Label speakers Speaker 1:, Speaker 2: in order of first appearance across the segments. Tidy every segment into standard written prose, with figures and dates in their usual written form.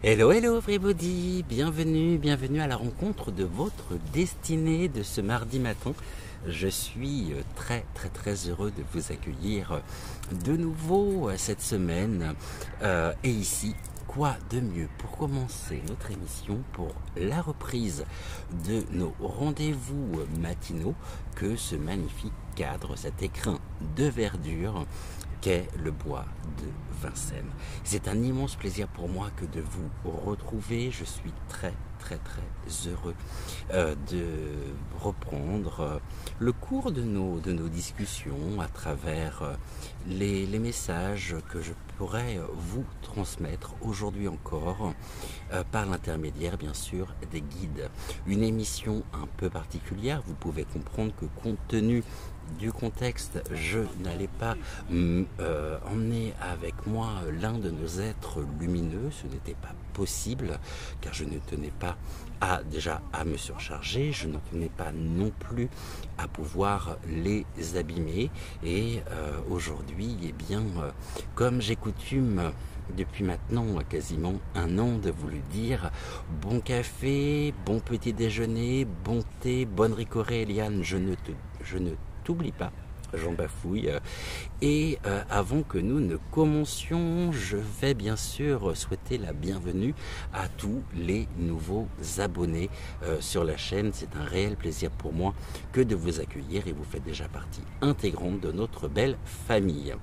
Speaker 1: Hello, hello everybody, bienvenue à la rencontre de votre destinée de ce mardi matin. Je suis très heureux de vous accueillir de nouveau cette semaine. Et ici, quoi de mieux pour commencer notre émission, pour la reprise de nos rendez-vous matinaux, que ce magnifique cadre, cet écrin de verdure qu'est le bois de Vincennes. C'est un immense plaisir pour moi que de vous retrouver. Je suis très heureux de reprendre le cours de nos discussions à travers les messages que je pourrais vous transmettre aujourd'hui encore par l'intermédiaire bien sûr des guides. Une émission un peu particulière, vous pouvez comprendre que compte tenu du contexte, je n'allais pas emmener avec moi l'un de nos êtres lumineux, ce n'était pas possible car je ne tenais pas à me surcharger, je ne tenais pas non plus à pouvoir les abîmer et aujourd'hui, eh bien, comme j'ai coutume depuis maintenant quasiment un an de vous le dire, bon café, bon petit déjeuner, bon thé, bonne ricorée Eliane, je ne t'oublie pas, j'en bafouille. Et avant que nous ne commencions, je vais bien sûr souhaiter la bienvenue à tous les nouveaux abonnés sur la chaîne. C'est un réel plaisir pour moi que de vous accueillir et vous faites déjà partie intégrante de notre belle famille.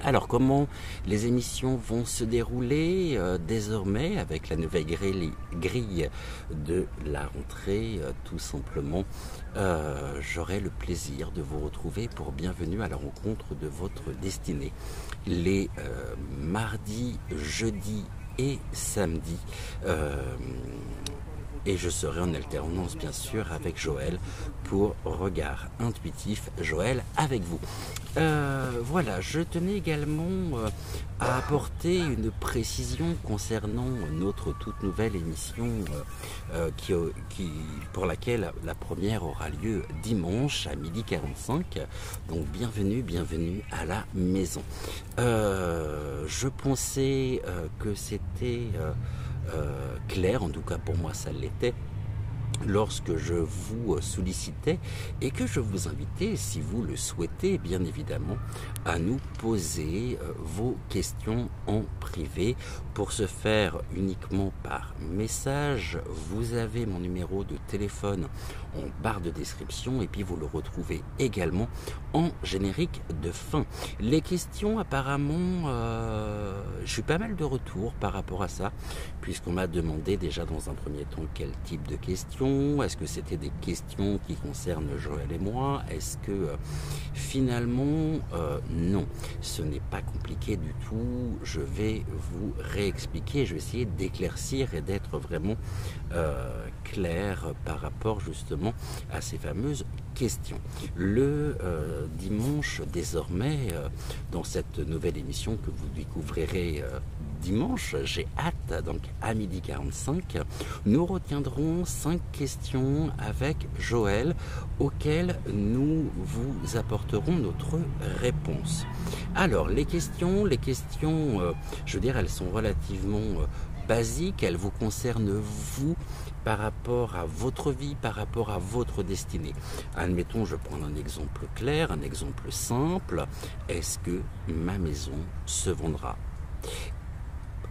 Speaker 1: Alors comment les émissions vont se dérouler désormais avec la nouvelle grille de la rentrée tout simplement j'aurai le plaisir de vous retrouver pour bienvenue à la rencontre de votre destinée les mardis, jeudis et samedis et je serai en alternance bien sûr avec Joël pour Regard Intuitif. Joël avec vous. Voilà, je tenais également à apporter une précision concernant notre toute nouvelle émission pour laquelle la première aura lieu dimanche à 12h45. Donc bienvenue à la maison. Je pensais que c'était clair, en tout cas pour moi ça l'était, lorsque je vous sollicitais et que je vous invitais, si vous le souhaitez bien évidemment, à nous poser vos questions en privé. Pour ce faire uniquement par message, vous avez mon numéro de téléphone en barre de description et puis vous le retrouvez également en générique de fin. Les questions apparemment, j'ai eu pas mal de retours par rapport à ça, puisqu'on m'a demandé déjà dans un premier temps quel type de questions, est-ce que c'était des questions qui concernent Joël et moi, est-ce que finalement non, ce n'est pas compliqué du tout, je vais vous réexpliquer, je vais essayer d'éclaircir et d'être vraiment clair par rapport justement à ces fameuses questions. Le dimanche désormais, dans cette nouvelle émission que vous découvrirez dimanche, j'ai hâte, donc à 12h45, nous retiendrons 5 questions avec Joël auxquelles nous vous apporterons notre réponse. Alors les questions, je veux dire, elles sont relativement basiques, elles vous concernent vous par rapport à votre vie, par rapport à votre destinée. Admettons, je prends un exemple clair, un exemple simple. Est-ce que ma maison se vendra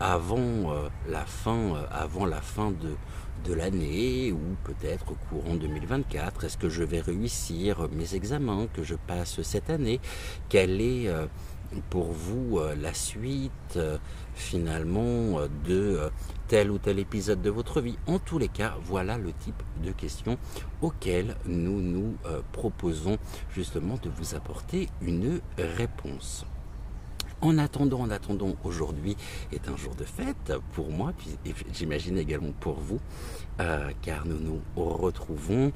Speaker 1: avant la fin de l'année ou peut-être au courant 2024? Est-ce que je vais réussir mes examens que je passe cette année? Quelle est pour vous la suite finalement de tel ou tel épisode de votre vie? En tous les cas, voilà le type de questions auxquelles nous nous proposons justement de vous apporter une réponse. En attendant, aujourd'hui est un jour de fête pour moi, puis j'imagine également pour vous, car nous nous retrouvons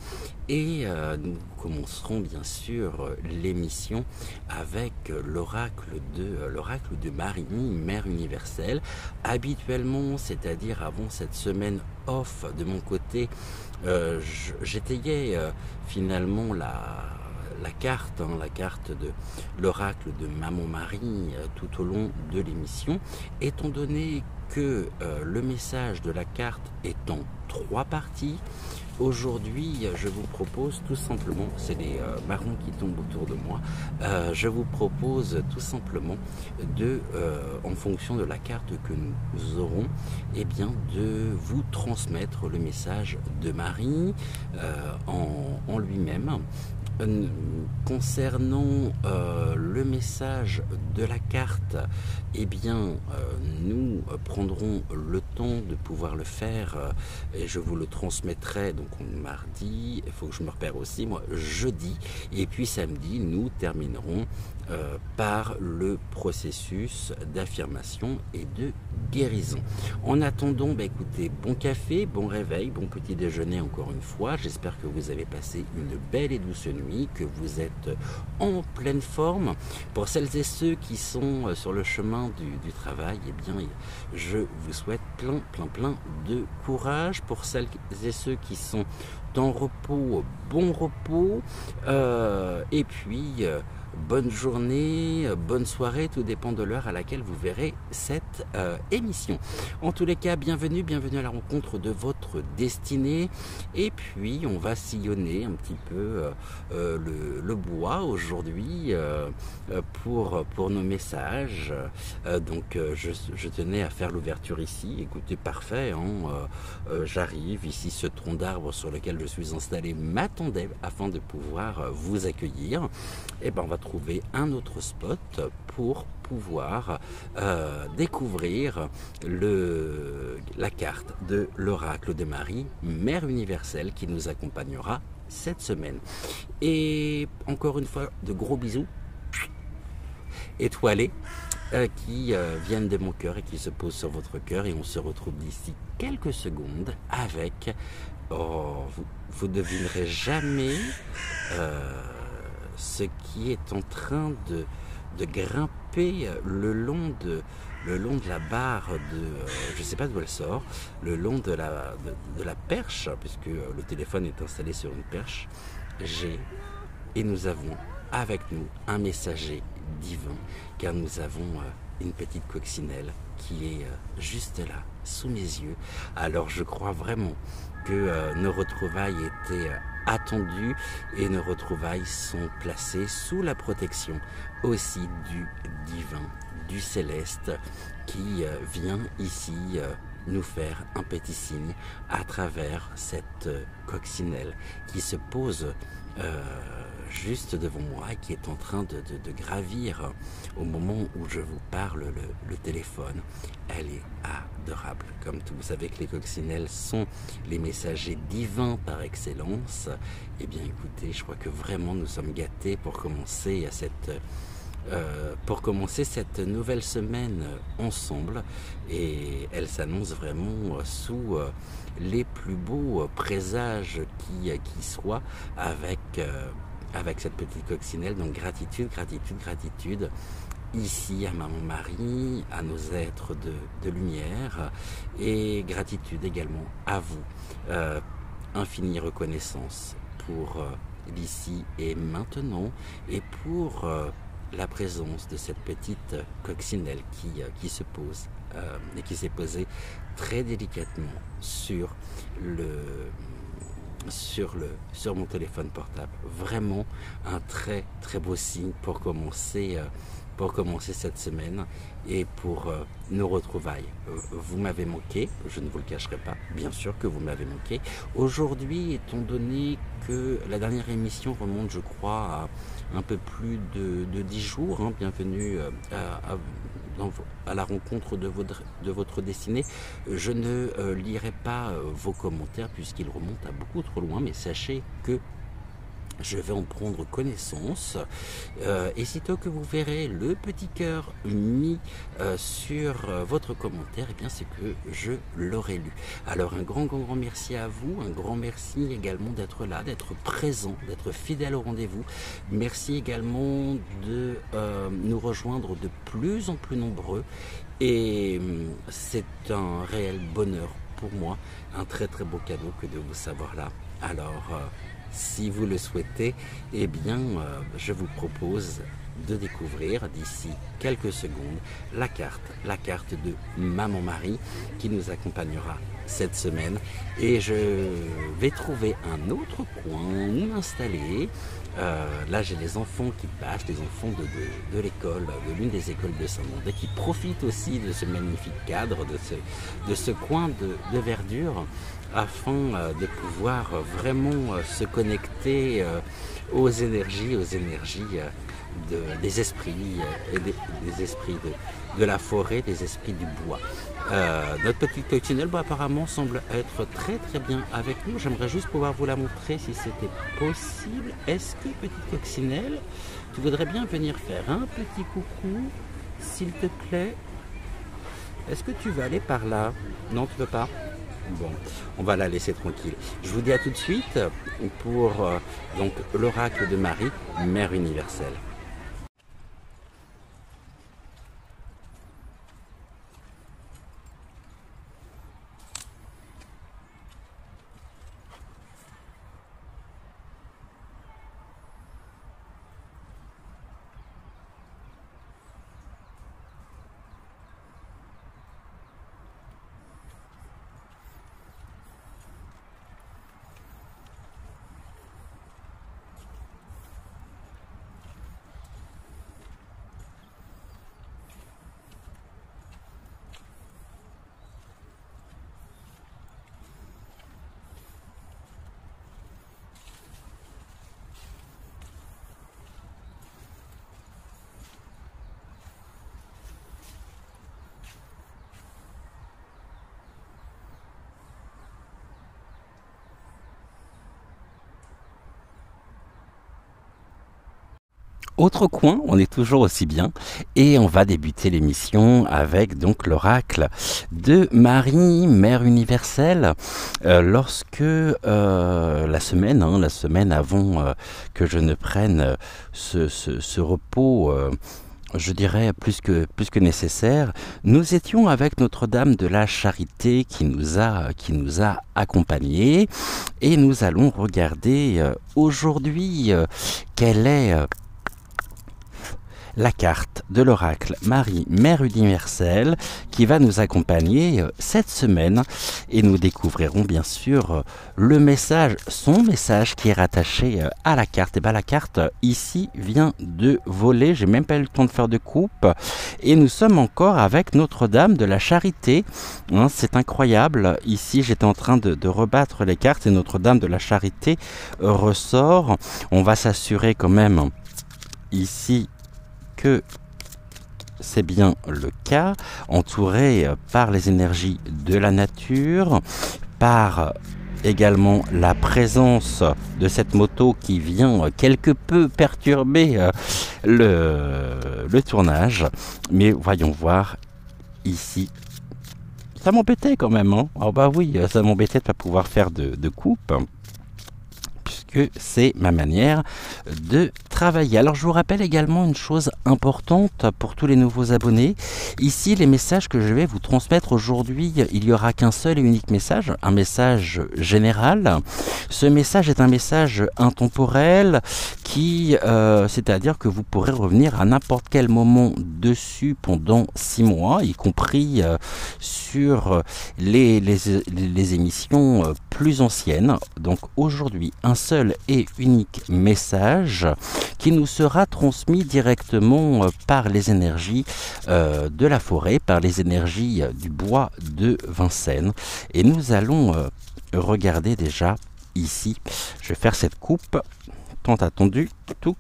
Speaker 1: et nous commencerons bien sûr l'émission avec l'oracle de Marie-Mie, Mère universelle. Habituellement, c'est-à-dire avant cette semaine off de mon côté, j'étayais finalement la carte, la carte de l'oracle de Maman Marie tout au long de l'émission, étant donné que le message de la carte est en 3 parties. Aujourd'hui, je vous propose tout simplement, c'est les marrons qui tombent autour de moi, je vous propose tout simplement de, en fonction de la carte que nous aurons, eh bien, de vous transmettre le message de Marie en lui-même. Concernant le message de la carte, eh bien, nous prendrons le temps de pouvoir le faire et je vous le transmettrai donc mardi, il faut que je me repère aussi, moi, jeudi, et puis samedi, nous terminerons par le processus d'affirmation et de guérison. En attendant, écoutez, bon café, bon réveil, bon petit déjeuner encore une fois. J'espère que vous avez passé une belle et douce nuit, que vous êtes en pleine forme. Pour celles et ceux qui sont sur le chemin du travail, eh bien, je vous souhaite plein de courage. Pour celles et ceux qui sont en repos, bon repos. Et puis bonne journée, bonne soirée, tout dépend de l'heure à laquelle vous verrez cette émission. En tous les cas, bienvenue à la rencontre de votre destinée. Et puis, on va sillonner un petit peu le bois aujourd'hui pour nos messages. Donc, je tenais à faire l'ouverture ici. Écoutez, parfait, j'arrive ici, ce tronc d'arbre sur lequel je suis installé m'attendait afin de pouvoir vous accueillir. Et ben, on va trouver un autre spot pour pouvoir découvrir la carte de l'oracle de Marie, Mère universelle, qui nous accompagnera cette semaine. Et encore une fois, de gros bisous étoilés qui viennent de mon cœur et qui se posent sur votre cœur, et on se retrouve d'ici quelques secondes avec, vous ne devinerez jamais ce qui est en train de grimper le long de la barre je ne sais pas d'où elle sort, le long de la perche, puisque le téléphone est installé sur une perche. Et nous avons avec nous un messager divin, car nous avons une petite coccinelle qui est juste là, sous mes yeux. Alors je crois vraiment que nos retrouvailles étaient attendues, et nos retrouvailles sont placées sous la protection aussi du divin, du céleste, qui vient ici nous faire un petit signe à travers cette coccinelle qui se pose juste devant moi et qui est en train de gravir au moment où je vous parle le téléphone. Elle est adorable. Comme vous savez que les coccinelles sont les messagers divins par excellence, eh bien écoutez, je crois que vraiment nous sommes gâtés pour commencer cette nouvelle semaine ensemble, et elle s'annonce vraiment sous les plus beaux présages qui soient avec cette petite coccinelle. Donc gratitude ici à Maman Marie, à nos êtres de lumière, et gratitude également à vous. Infinie reconnaissance pour l'ici et maintenant, et pour la présence de cette petite coccinelle qui se pose et qui s'est posée très délicatement sur mon téléphone portable. Vraiment un très beau signe pour commencer cette semaine et pour nos retrouvailles. Vous m'avez manqué, je ne vous le cacherai pas, bien sûr que vous m'avez manqué. Aujourd'hui, étant donné que la dernière émission remonte, je crois, à un peu plus de 10 jours, bienvenue à la rencontre de votre destinée. Je ne lirai pas vos commentaires puisqu'ils remontent à beaucoup trop loin, mais sachez que je vais en prendre connaissance, et sitôt que vous verrez le petit cœur mis sur votre commentaire, eh bien c'est que je l'aurai lu. Alors un grand merci à vous, un grand merci également d'être là, d'être présent, d'être fidèle au rendez-vous. Merci également de nous rejoindre de plus en plus nombreux, et c'est un réel bonheur pour moi, un très beau cadeau que de vous savoir là. Alors si vous le souhaitez, eh bien, je vous propose de découvrir d'ici quelques secondes la carte de Maman Marie qui nous accompagnera cette semaine. Et je vais trouver un autre coin où m'installer. Là, j'ai les enfants qui passent, les enfants de l'école, de l'une des écoles de Saint-Mandé, qui profitent aussi de ce magnifique cadre, de ce coin de verdure, afin de pouvoir vraiment se connecter aux énergies des esprits, et des esprits de la forêt, des esprits du bois. Notre petite coccinelle apparemment semble être très très bien avec nous. J'aimerais juste pouvoir vous la montrer si c'était possible. Est-ce que petite coccinelle, tu voudrais bien venir faire un petit coucou, s'il te plaît? Est-ce que tu veux aller par là? Non, tu veux pas? Bon, on va la laisser tranquille. Je vous dis à tout de suite pour donc l'oracle de Marie, Mère universelle. Autre coin, on est toujours aussi bien et on va débuter l'émission avec donc l'oracle de Marie, Mère universelle. Lorsque la semaine avant que je ne prenne ce repos, je dirais plus que nécessaire, nous étions avec Notre-Dame de la Charité qui nous a accompagnés et nous allons regarder aujourd'hui quelle est la carte de l'oracle Marie, Mère universelle, qui va nous accompagner cette semaine. Et nous découvrirons bien sûr le message, son message qui est rattaché à la carte. Et bien la carte ici vient de voler, j'ai même pas eu le temps de faire de coupe. Et nous sommes encore avec Notre-Dame de la Charité. Hein, c'est incroyable. Ici j'étais en train de rebattre les cartes et Notre-Dame de la Charité ressort. On va s'assurer quand même ici que c'est bien le cas, entouré par les énergies de la nature, par également la présence de cette moto qui vient quelque peu perturber le tournage. Mais voyons voir ici. Ça m'embêtait quand même, hein. Oh bah oui, ça m'embêtait de ne pas pouvoir faire de coupe, puisque c'est ma manière de travailler. Alors je vous rappelle également une chose importante pour tous les nouveaux abonnés. Ici, les messages que je vais vous transmettre aujourd'hui, il n'y aura qu'un seul et unique message, un message général. Ce message est un message intemporel qui, c'est-à-dire que vous pourrez revenir à n'importe quel moment dessus pendant 6 mois, y compris sur les émissions plus anciennes. Donc aujourd'hui, un seul et unique message qui nous sera transmis directement par les énergies de la forêt, par les énergies du bois de Vincennes. Et nous allons regarder déjà ici. Je vais faire cette coupe tant attendue. Touc.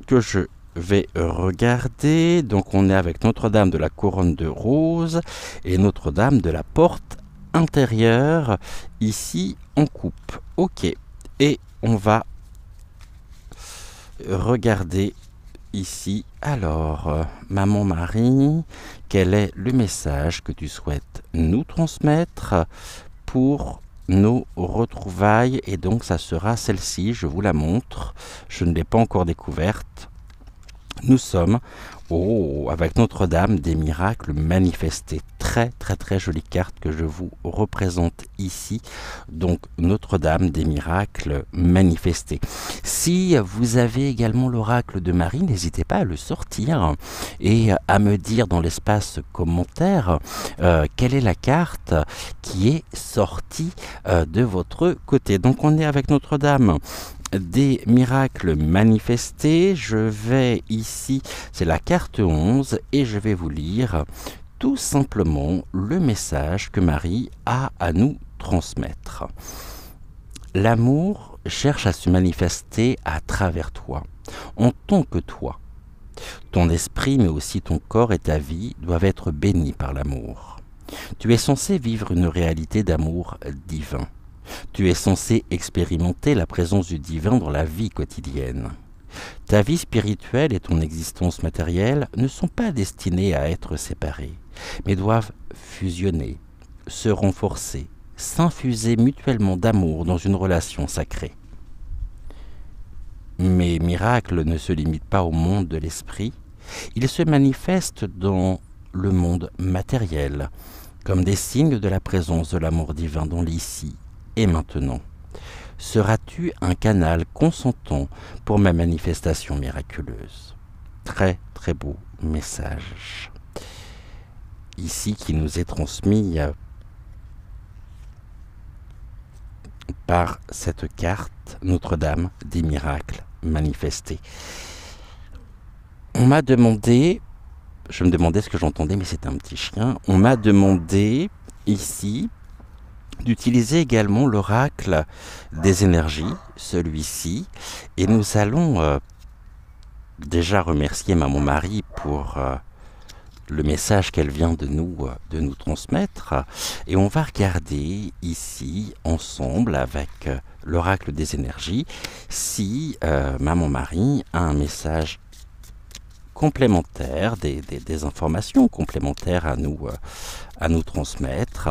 Speaker 1: Que je vais regarder. Donc on est avec Notre-Dame de la Couronne de Rose et Notre-Dame de la Porte intérieure ici en coupe. Ok, et on va regarder ici. Alors, Maman Marie, quel est le message que tu souhaites nous transmettre pour nos retrouvailles? Et donc ça sera celle-ci, je vous la montre, je ne l'ai pas encore découverte. Nous sommes avec Notre-Dame des miracles manifestés. très jolie carte que je vous représente ici. Donc Notre-Dame des miracles manifestés. Si vous avez également l'oracle de Marie, n'hésitez pas à le sortir et à me dire dans l'espace commentaire quelle est la carte qui est sortie de votre côté. Donc on est avec Notre-Dame des miracles manifestés. Je vais ici, c'est la carte 11, et je vais vous lire tout simplement le message que Marie a à nous transmettre. L'amour cherche à se manifester à travers toi, en tant que toi. Ton esprit, mais aussi ton corps et ta vie doivent être bénis par l'amour. Tu es censé vivre une réalité d'amour divin. Tu es censé expérimenter la présence du divin dans la vie quotidienne. Ta vie spirituelle et ton existence matérielle ne sont pas destinées à être séparées, mais doivent fusionner, se renforcer, s'infuser mutuellement d'amour dans une relation sacrée. Mes miracles ne se limitent pas au monde de l'esprit, ils se manifestent dans le monde matériel, comme des signes de la présence de l'amour divin dans l'ici et maintenant. Seras-tu un canal consentant pour ma manifestation miraculeuse? Très beau message ici qui nous est transmis par cette carte Notre-Dame des miracles manifestés. On m'a demandé, je me demandais ce que j'entendais, mais c'est un petit chien, on m'a demandé ici d'utiliser également l'oracle des énergies, celui-ci, et nous allons déjà remercier Maman Marie pour le message qu'elle vient de nous transmettre, et on va regarder ici ensemble avec l'oracle des énergies si Maman Marie a un message complémentaire, des informations complémentaires à nous transmettre.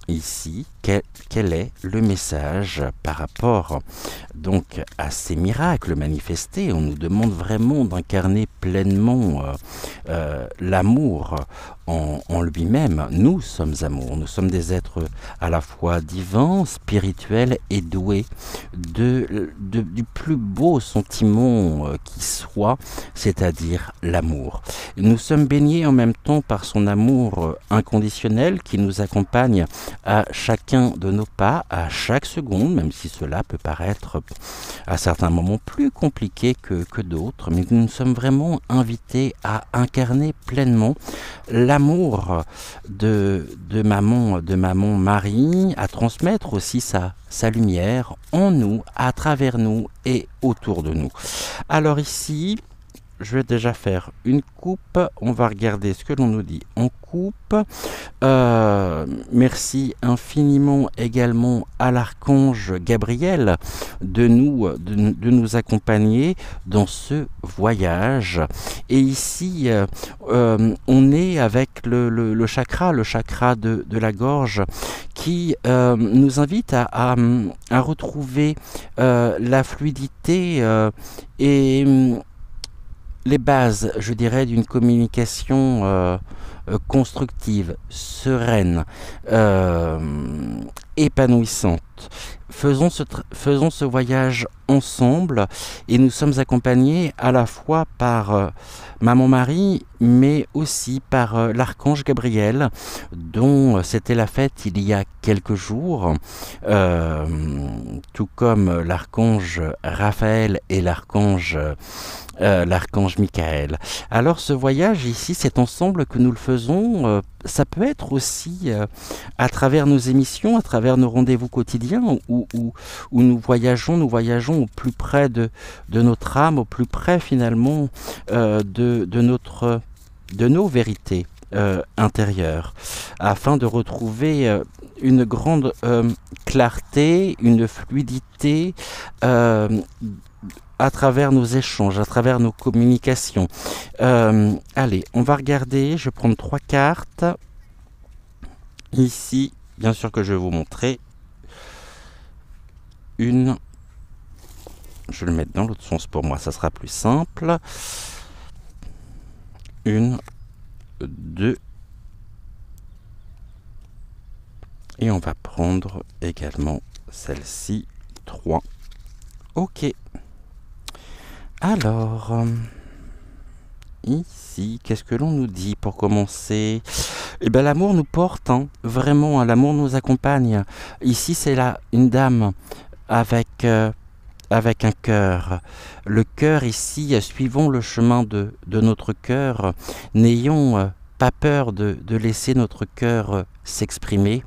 Speaker 1: Ici, quel est le message par rapport donc à ces miracles manifestés? On nous demande vraiment d'incarner pleinement l'amour en lui-même. Nous sommes amour, nous sommes des êtres à la fois divins, spirituels et doués du plus beau sentiment qui soit, c'est-à-dire l'amour. Nous sommes baignés en même temps par son amour inconditionnel qui nous accompagne à chacun de nos pas, à chaque seconde, même si cela peut paraître à certains moments plus compliqué que d'autres, mais nous sommes vraiment invités à incarner pleinement l'amour de maman Marie, à transmettre aussi sa lumière en nous, à travers nous et autour de nous. Alors ici, je vais déjà faire une coupe. On va regarder ce que l'on nous dit en coupe. Merci infiniment également à l'archange Gabriel de nous accompagner dans ce voyage. Et ici, on est avec le chakra de la gorge qui nous invite à retrouver la fluidité et les bases, je dirais, d'une communication constructive, sereine, épanouissante. Faisons ce voyage ensemble et nous sommes accompagnés à la fois par Maman Marie, mais aussi par l'archange Gabriel, dont c'était la fête il y a quelques jours, tout comme l'archange Raphaël et l'archange Michael. Alors ce voyage ici, cet ensemble que nous le faisons, ça peut être aussi à travers nos émissions, à travers nos rendez-vous quotidiens où nous voyageons au plus près de notre âme, au plus près finalement de nos vérités intérieures, afin de retrouver une grande clarté, une fluidité à travers nos échanges, à travers nos communications. Allez, on va regarder, je vais prendre 3 cartes. Ici, bien sûr que je vais vous montrer une. Je vais le mettre dans l'autre sens pour moi, ça sera plus simple. 1, 2 Et on va prendre également celle-ci, 3. Ok. Alors, ici, qu'est-ce que l'on nous dit pour commencer? Eh bien, l'amour nous porte, hein, vraiment, hein, l'amour nous accompagne. Ici, c'est là une dame avec un cœur. Le cœur ici, suivons le chemin de notre cœur. N'ayons pas peur de laisser notre cœur s'exprimer,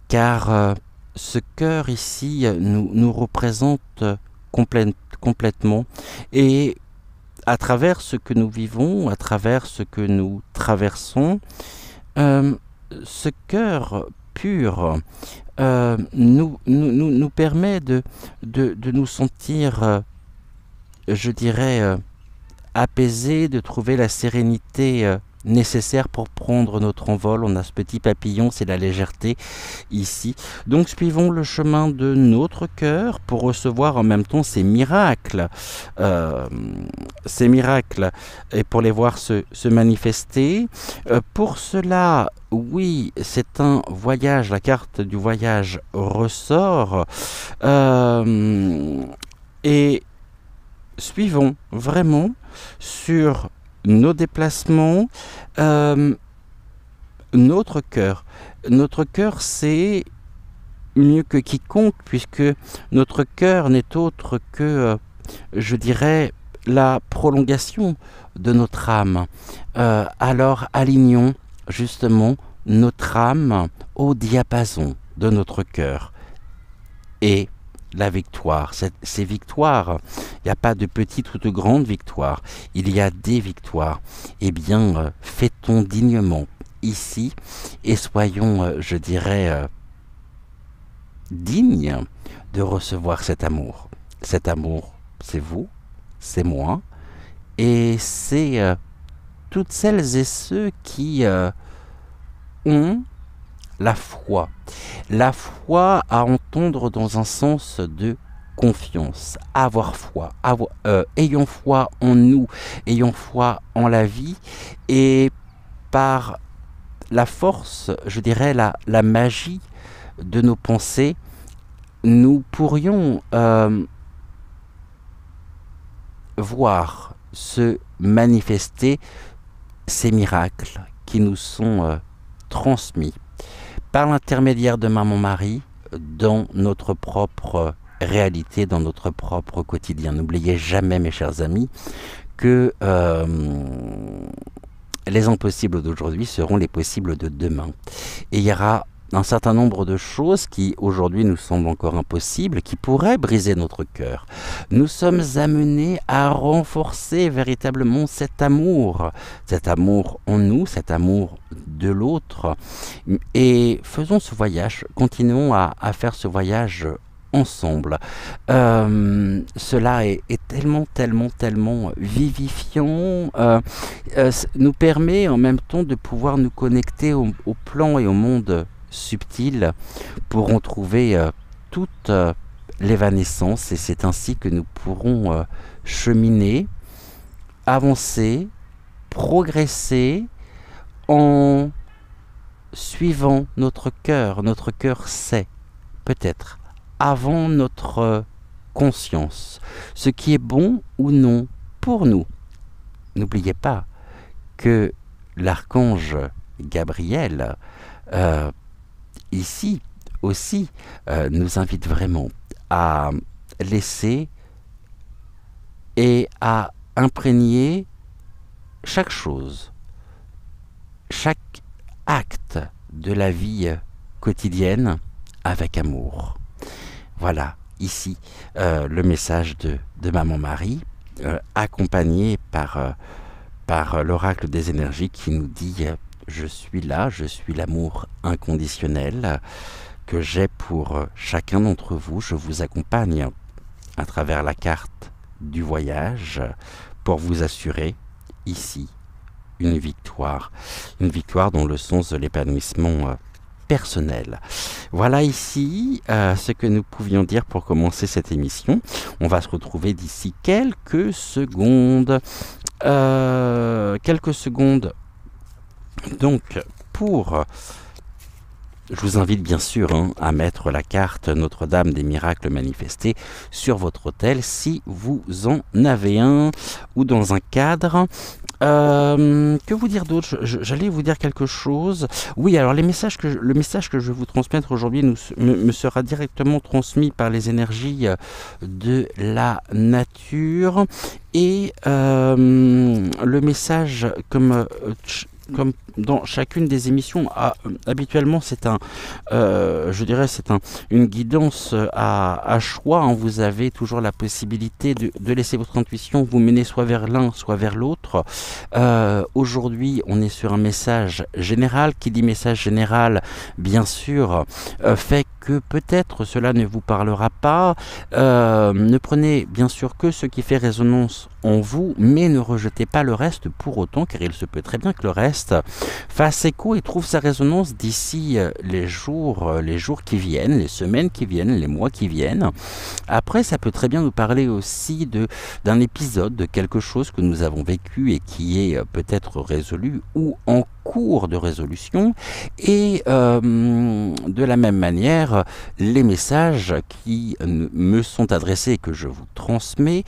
Speaker 1: car ce cœur ici nous représente complètement. Et à travers ce que nous vivons, à travers ce que nous traversons, ce cœur pur nous permet de nous sentir, je dirais, apaisés, de trouver la sérénité nécessaire pour prendre notre envol. On a ce petit papillon, c'est la légèreté ici. Donc suivons le chemin de notre cœur pour recevoir en même temps ces miracles et pour les voir se manifester. Pour cela, oui, c'est un voyage, la carte du voyage ressort et suivons vraiment sur nos déplacements, notre cœur. Notre cœur, c'est mieux que quiconque, puisque notre cœur n'est autre que, je dirais, la prolongation de notre âme. Alors alignons justement notre âme au diapason de notre cœur. Et la victoire, ces victoires, il n'y a pas de petites ou de grandes victoires, il y a des victoires. Eh bien, fêtons dignement ici et soyons, je dirais, dignes de recevoir cet amour. Cet amour, c'est vous, c'est moi, et c'est toutes celles et ceux qui ont la foi à entendre dans un sens de confiance, avoir foi, ayons foi en nous, ayons foi en la vie, et par la force, je dirais la magie de nos pensées, nous pourrions voir se manifester ces miracles qui nous sont transmis par l'intermédiaire de Maman Marie dans notre propre réalité, dans notre propre quotidien. N'oubliez jamais, mes chers amis, que les impossibles d'aujourd'hui seront les possibles de demain. Et il y aura un certain nombre de choses qui aujourd'hui nous semblent encore impossibles, qui pourraient briser notre cœur. Nous sommes amenés à renforcer véritablement cet amour en nous, cet amour de l'autre, et faisons ce voyage, continuons à faire ce voyage ensemble. Cela est tellement vivifiant, nous permet en même temps de pouvoir nous connecter au plan et au monde subtil pour en trouver toute l'évanescence, et c'est ainsi que nous pourrons cheminer, avancer, progresser en suivant notre cœur. Notre cœur sait, peut-être, avant notre conscience, ce qui est bon ou non pour nous. N'oubliez pas que l'archange Gabriel ici aussi nous invite vraiment à laisser et à imprégner chaque chose, chaque acte de la vie quotidienne avec amour. Voilà, ici, le message de Maman Marie, accompagné par l'oracle des énergies qui nous dit je suis là, je suis l'amour inconditionnel que j'ai pour chacun d'entre vous. Je vous accompagne à travers la carte du voyage pour vous assurer ici une victoire dans le sens de l'épanouissement personnel. Voilà ici ce que nous pouvions dire pour commencer cette émission. On va se retrouver d'ici quelques secondes. Donc, pour je vous invite bien sûr à mettre la carte Notre-Dame des miracles manifestés sur votre autel si vous en avez un ou dans un cadre. Que vous dire d'autre? J'allais vous dire quelque chose. Oui, alors le message que je vais vous transmettre aujourd'hui me sera directement transmis par les énergies de la nature. Et le message, comme dans chacune des émissions, habituellement c'est une guidance à choix. Vous avez toujours la possibilité de laisser votre intuition vous mener soit vers l'un, soit vers l'autre. Aujourd'hui, on est sur un message général. Qui dit message général, bien sûr, fait que peut-être cela ne vous parlera pas. Ne prenez bien sûr que ce qui fait résonance en vous, mais ne rejetez pas le reste pour autant, car il se peut très bien que le reste fasse écho et trouve sa résonance d'ici les jours qui viennent, les semaines qui viennent, les mois qui viennent. Après, ça peut très bien nous parler aussi d'un épisode, de quelque chose que nous avons vécu et qui est peut-être résolu ou en cours de résolution. Et de la même manière, les messages qui me sont adressés et que je vous transmets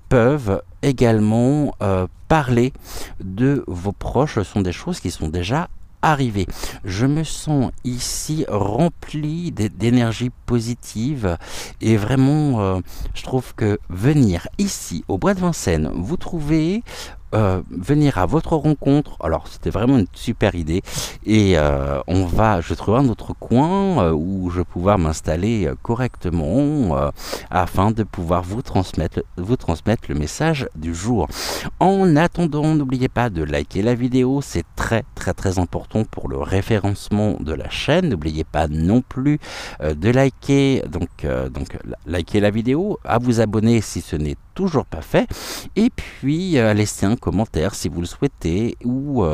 Speaker 1: peuvent également parler de vos proches. Ce sont des choses qui sont déjà arrivées. Je me sens ici rempli d'énergie positive et vraiment je trouve que venir ici au Bois de Vincennes, vous trouvez venir à votre rencontre. Alors c'était vraiment une super idée et je trouve un autre coin où je vais pouvoir m'installer correctement afin de pouvoir vous transmettre le message du jour. En attendant, n'oubliez pas de liker la vidéo, c'est très très important pour le référencement de la chaîne. N'oubliez pas non plus de liker liker la vidéo, à vous abonner si ce n'est toujours pas fait, et puis laisser un commentaire si vous le souhaitez, ou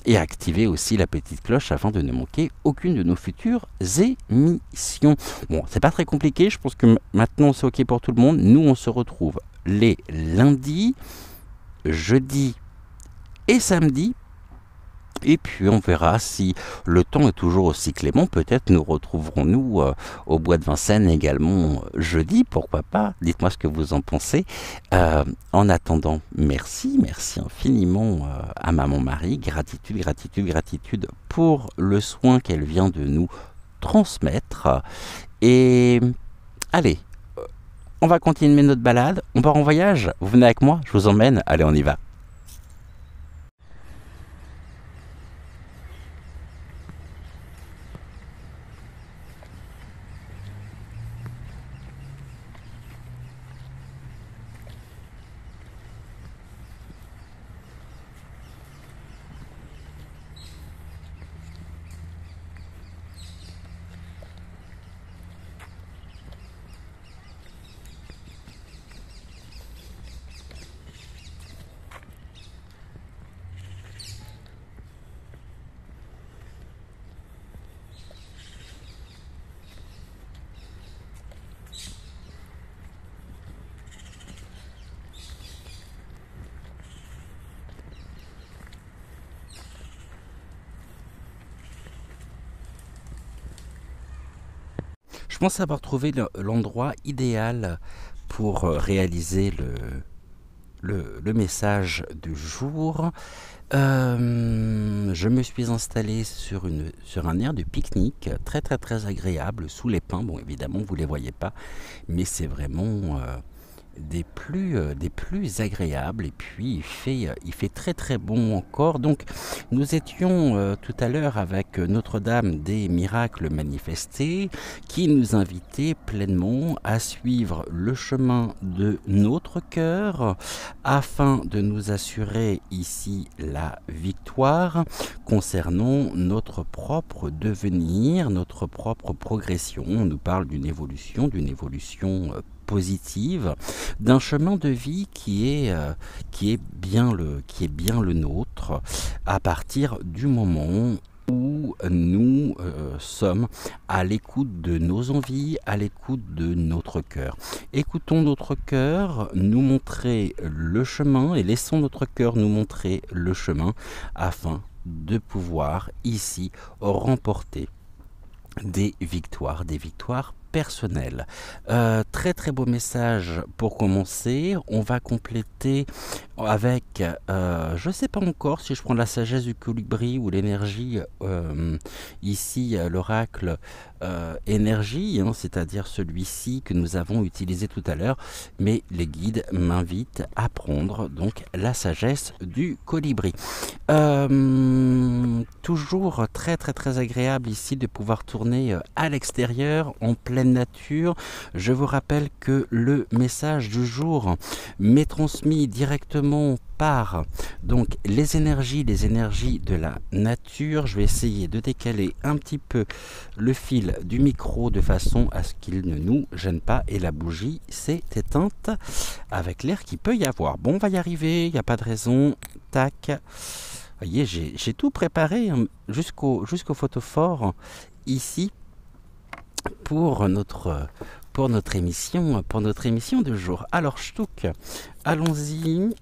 Speaker 1: et activer aussi la petite cloche afin de ne manquer aucune de nos futures émissions. Bon, c'est pas très compliqué, je pense que maintenant c'est ok pour tout le monde. Nous on se retrouve les lundis, jeudis et samedis. Et puis on verra si le temps est toujours aussi clément. Peut-être nous retrouverons-nous au Bois de Vincennes également jeudi, pourquoi pas. Dites-moi ce que vous en pensez. En attendant, merci infiniment à Maman Marie. Gratitude pour le soin qu'elle vient de nous transmettre. Et allez, on va continuer notre balade. On part en voyage. Vous venez avec moi, je vous emmène. Allez, on y va. Je pense avoir trouvé l'endroit idéal pour réaliser le message du jour. Je me suis installé sur un aire de pique-nique très agréable sous les pins. Bon, évidemment, vous ne les voyez pas, mais c'est vraiment des plus agréables. Et puis il fait très bon encore. Donc nous étions tout à l'heure avec Notre-Dame des miracles manifestés, qui nous invitait pleinement à suivre le chemin de notre cœur afin de nous assurer ici la victoire concernant notre propre devenir, notre propre progression. On nous parle d'une évolution positive, d'un chemin de vie qui est bien le nôtre, à partir du moment où nous sommes à l'écoute de nos envies, à l'écoute de notre cœur. Écoutons notre cœur nous montrer le chemin et laissons notre cœur nous montrer le chemin afin de pouvoir ici remporter des victoires personnelles. Très très beau message pour commencer. On va compléter avec, je ne sais pas encore si je prends la sagesse du colibri ou l'énergie, ici l'oracle énergie, hein, c'est-à-dire celui-ci que nous avons utilisé tout à l'heure, mais les guides m'invitent à prendre donc la sagesse du colibri. Toujours très très très agréable ici de pouvoir tourner à l'extérieur, en pleine nature. Je vous rappelle que le message du jour m'est transmis directement par donc les énergies de la nature. Je vais essayer de décaler un petit peu le fil du micro de façon à ce qu'il ne nous gêne pas, et la bougie s'est éteinte avec l'air qu'il peut y avoir. Bon, on va y arriver, il n'y a pas de raison. Tac. Vous voyez, j'ai tout préparé jusqu'au photophore ici pour notre émission de jour. Alors, Shtouk, allons-y.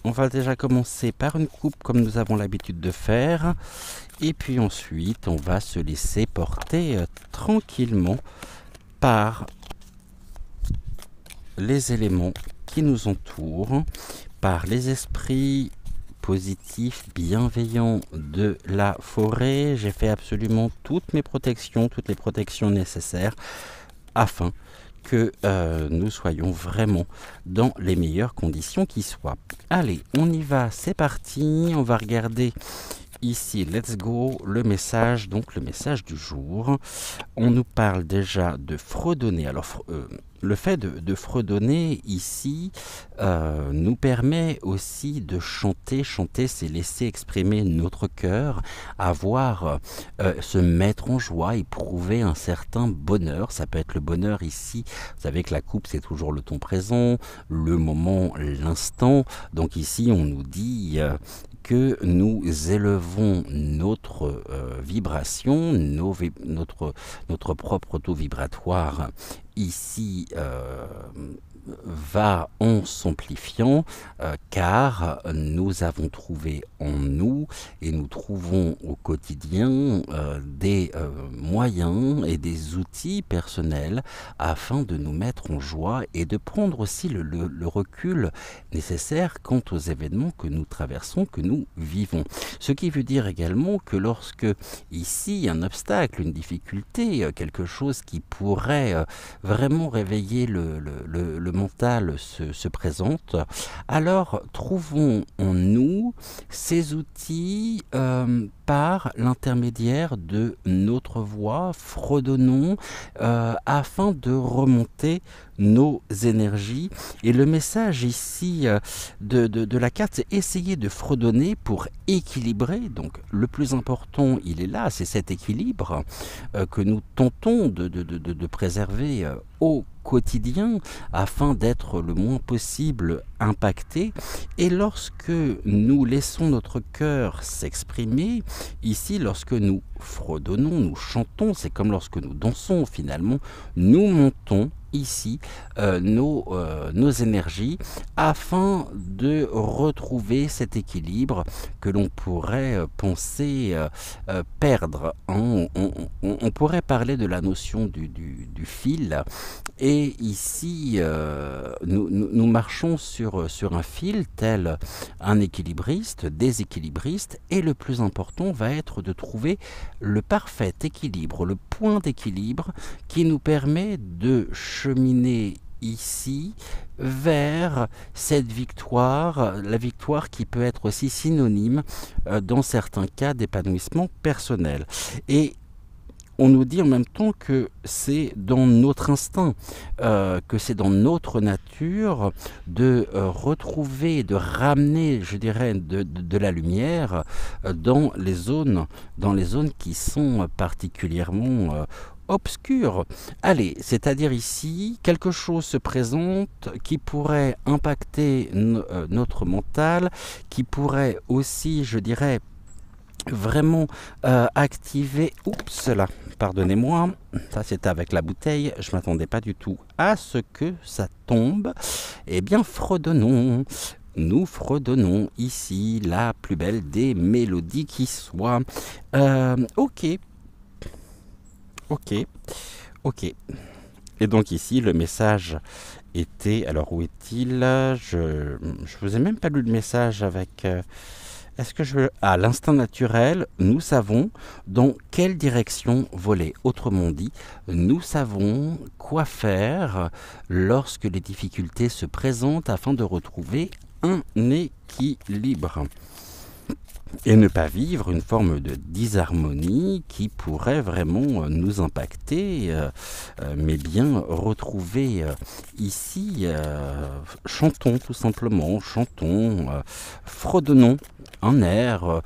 Speaker 1: On va déjà commencer par une coupe comme nous avons l'habitude de faire. Et puis ensuite, on va se laisser porter tranquillement par les éléments qui nous entourent, par les esprits positifs, bienveillants de la forêt. J'ai fait absolument toutes les protections nécessaires afin que nous soyons vraiment dans les meilleures conditions qui soient. Allez, on y va, c'est parti. On va regarder ici, let's go, le message du jour. On nous parle déjà de fredonner. Alors, le fait de fredonner ici nous permet aussi de chanter. Chanter, c'est laisser exprimer notre cœur, se mettre en joie, éprouver un certain bonheur. Ça peut être le bonheur ici. Vous savez que la coupe, c'est toujours le temps présent, le moment, l'instant. Donc ici, on nous dit que nous élevons notre vibration, notre propre taux vibratoire ici va en s'amplifiant, car nous avons trouvé en nous et nous trouvons au quotidien des moyens et des outils personnels afin de nous mettre en joie et de prendre aussi le recul nécessaire quant aux événements que nous traversons, que nous vivons. Ce qui veut dire également que lorsque ici un obstacle, une difficulté, quelque chose qui pourrait vraiment réveiller le mental se présente, alors trouvons en nous ces outils par l'intermédiaire de notre voix, fredonnons afin de remonter nos énergies. Et le message ici de la carte, c'est essayer de fredonner pour équilibrer. Donc le plus important, il est là, c'est cet équilibre que nous tentons de préserver au quotidien afin d'être le moins possible impacté. Et lorsque nous laissons notre cœur s'exprimer, ici lorsque nous fredonnons, nous chantons, c'est comme lorsque nous dansons finalement, nous montons ici nos énergies afin de retrouver cet équilibre que l'on pourrait penser perdre. On pourrait parler de la notion du fil, et ici nous marchons sur un fil tel un équilibriste, des équilibristes, et le plus important va être de trouver le parfait équilibre, le point d'équilibre qui nous permet de cheminer ici vers cette victoire, la victoire qui peut être aussi synonyme dans certains cas d'épanouissement personnel. Et on nous dit en même temps que c'est dans notre instinct, que c'est dans notre nature de retrouver, de ramener, je dirais, de la lumière dans les zones qui sont particulièrement obscures. Allez, c'est-à-dire ici, quelque chose se présente qui pourrait impacter notre mental, qui pourrait aussi, je dirais, vraiment activer, oups là, pardonnez-moi, ça c'était avec la bouteille, je m'attendais pas du tout à ce que ça tombe. Eh bien, fredonnons nous fredonnons ici la plus belle des mélodies qui soit. Ok, ok, ok. Et donc ici, le message était... Alors, où est-il? Je vous ai même pas lu le message avec... Est-ce que je veux... À l'instinct naturel, nous savons dans quelle direction voler. Autrement dit, nous savons quoi faire lorsque les difficultés se présentent afin de retrouver un équilibre. Et ne pas vivre une forme de disharmonie qui pourrait vraiment nous impacter, mais bien retrouver ici, chantons tout simplement, chantons, fredonnons un air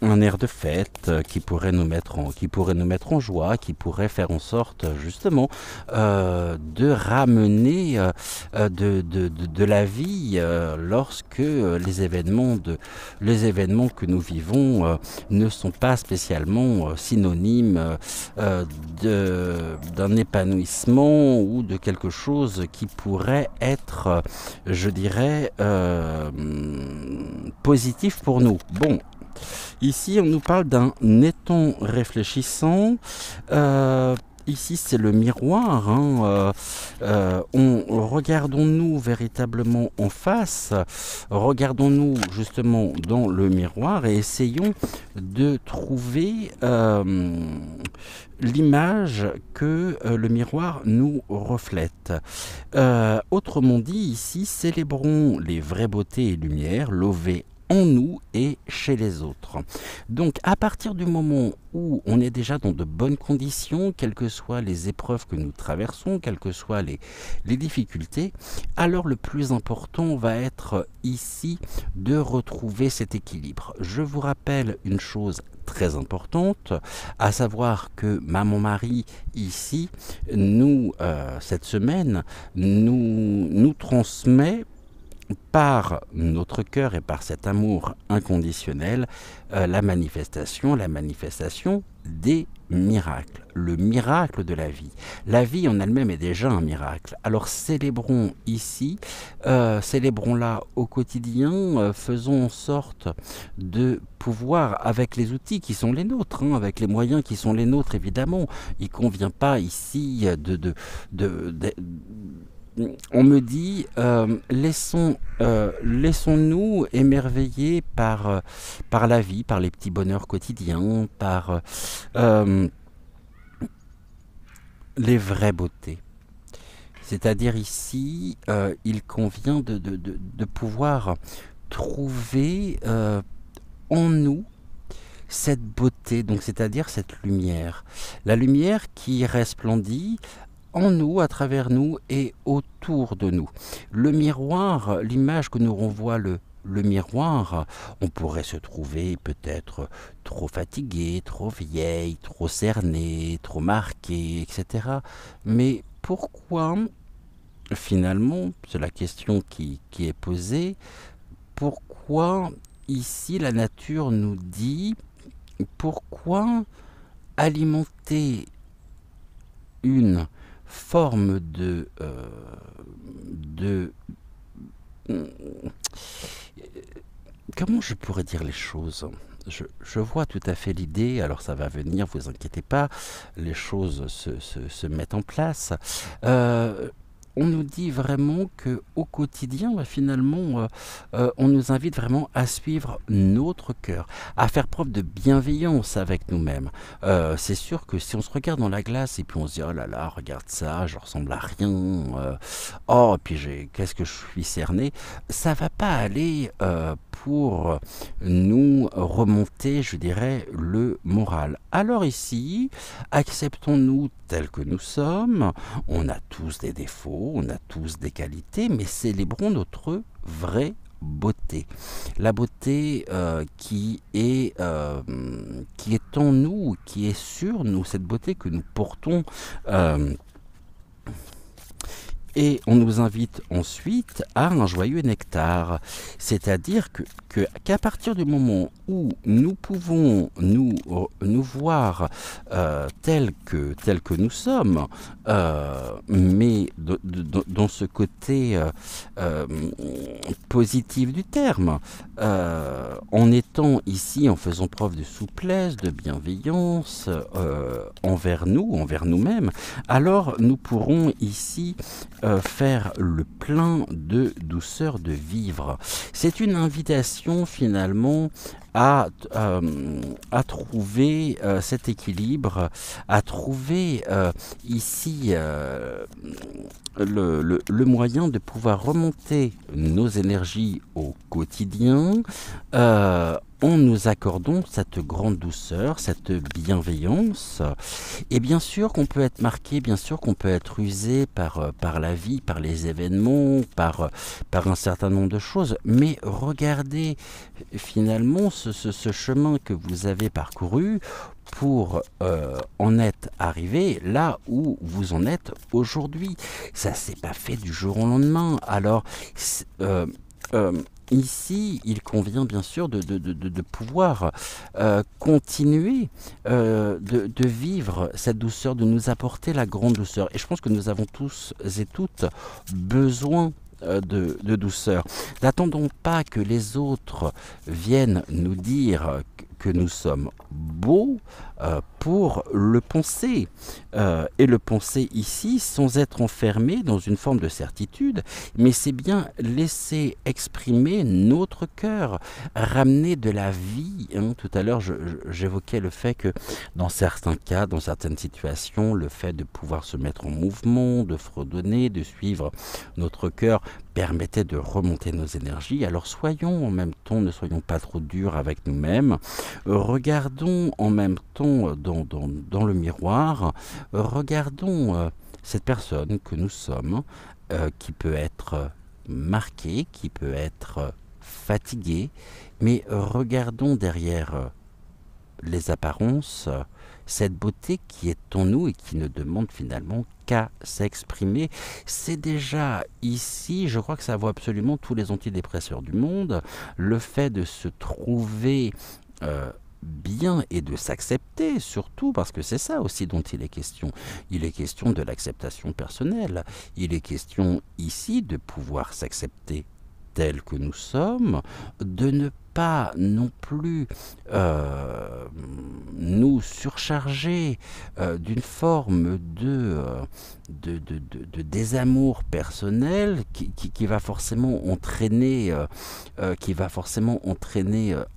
Speaker 1: un air de fête qui pourrait nous mettre en joie, qui pourrait faire en sorte justement de ramener de la vie lorsque les événements que nous vivons ne sont pas spécialement synonymes d'un épanouissement ou de quelque chose qui pourrait être, je dirais, positif pour nous. Bon. Ici, on nous parle d'un étang réfléchissant. Ici, c'est le miroir. Regardons-nous véritablement en face. Regardons-nous justement dans le miroir et essayons de trouver l'image que le miroir nous reflète. Autrement dit, ici, célébrons les vraies beautés et lumières, lovées en nous et chez les autres. Donc à partir du moment où on est déjà dans de bonnes conditions, quelles que soient les épreuves que nous traversons, quelles que soient les difficultés, alors le plus important va être ici de retrouver cet équilibre. Je vous rappelle une chose très importante, à savoir que Maman Marie ici, cette semaine, nous transmet par notre cœur et par cet amour inconditionnel, la manifestation des miracles, le miracle de la vie. La vie en elle-même est déjà un miracle. Alors célébrons ici, célébrons-la au quotidien, faisons en sorte de pouvoir, avec les outils qui sont les nôtres, avec les moyens qui sont les nôtres évidemment, il ne convient pas ici on me dit, laissons-nous émerveiller par la vie, par les petits bonheurs quotidiens, par les vraies beautés. C'est-à-dire ici, il convient de pouvoir trouver en nous cette beauté, donc c'est-à-dire cette lumière. La lumière qui resplendit en nous, à travers nous et autour de nous. Le miroir, l'image que nous renvoie le miroir, on pourrait se trouver peut-être trop fatigué, trop vieille, trop cerné, trop marqué, etc. Mais pourquoi, finalement, c'est la question qui est posée, pourquoi ici la nature nous dit, pourquoi alimenter une forme comment je pourrais dire les choses? Je vois tout à fait l'idée, alors ça va venir, vous inquiétez pas, les choses se mettent en place. On nous dit vraiment qu'au quotidien, finalement, on nous invite vraiment à suivre notre cœur, à faire preuve de bienveillance avec nous-mêmes. C'est sûr que si on se regarde dans la glace et puis on se dit « Oh là là, regarde ça, je ressemble à rien. Oh, et puis qu'est-ce que je suis cerné ?» Ça va pas aller pour nous remonter, je dirais, le moral. Alors ici, acceptons-nous tels que nous sommes. On a tous des défauts, on a tous des qualités, mais célébrons notre vraie beauté. La beauté qui est en nous, qui est sur nous, cette beauté que nous portons Et on nous invite ensuite à un joyeux nectar. C'est-à-dire qu'à partir du moment où nous pouvons nous voir tels que nous sommes, mais dans ce côté positif du terme, en étant ici, en faisant preuve de souplesse, de bienveillance envers nous, envers nous-mêmes, alors nous pourrons ici faire le plein de douceur de vivre. C'est une invitation finalement à trouver cet équilibre, à trouver ici le moyen de pouvoir remonter nos énergies au quotidien en nous accordant cette grande douceur, cette bienveillance. Et bien sûr qu'on peut être marqué, bien sûr qu'on peut être usé par la vie, par les événements, par un certain nombre de choses, mais regardez finalement ce chemin que vous avez parcouru pour en être arrivé là où vous en êtes aujourd'hui. Ça s'est pas fait du jour au lendemain. Alors, ici, il convient bien sûr de pouvoir continuer de vivre cette douceur, de nous apporter la grande douceur. Et je pense que nous avons tous et toutes besoin de douceur. N'attendons pas que les autres viennent nous dire que nous sommes beaux pour le penser. Et le penser ici sans être enfermé dans une forme de certitude, mais c'est bien laisser exprimer notre cœur, ramener de la vie. Tout à l'heure, j'évoquais le fait que dans certains cas, dans certaines situations, le fait de pouvoir se mettre en mouvement, de fredonner, de suivre notre cœur permettait de remonter nos énergies. Alors soyons en même temps, ne soyons pas trop durs avec nous-mêmes. Regardons en même temps dans le miroir, regardons cette personne que nous sommes, qui peut être marquée, qui peut être fatiguée, mais regardons derrière les apparences, cette beauté qui est en nous et qui ne demande finalement qu'à s'exprimer. C'est déjà ici, je crois que ça vaut absolument tous les antidépresseurs du monde, le fait de se trouver bien et de s'accepter surtout, parce que c'est ça aussi dont il est question. Il est question de l'acceptation personnelle. Il est question ici de pouvoir s'accepter tel que nous sommes, de ne pas non plus nous surcharger d'une forme de désamour personnel qui va forcément entraîner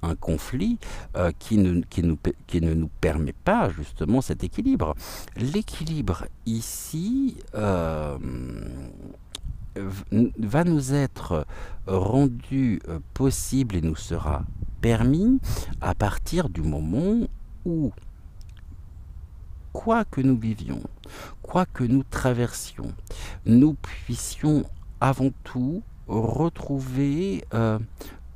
Speaker 1: un conflit qui ne nous permet pas justement cet équilibre. L'équilibre ici va nous être rendu possible et nous sera permis à partir du moment où, quoi que nous vivions, quoi que nous traversions, nous puissions avant tout retrouver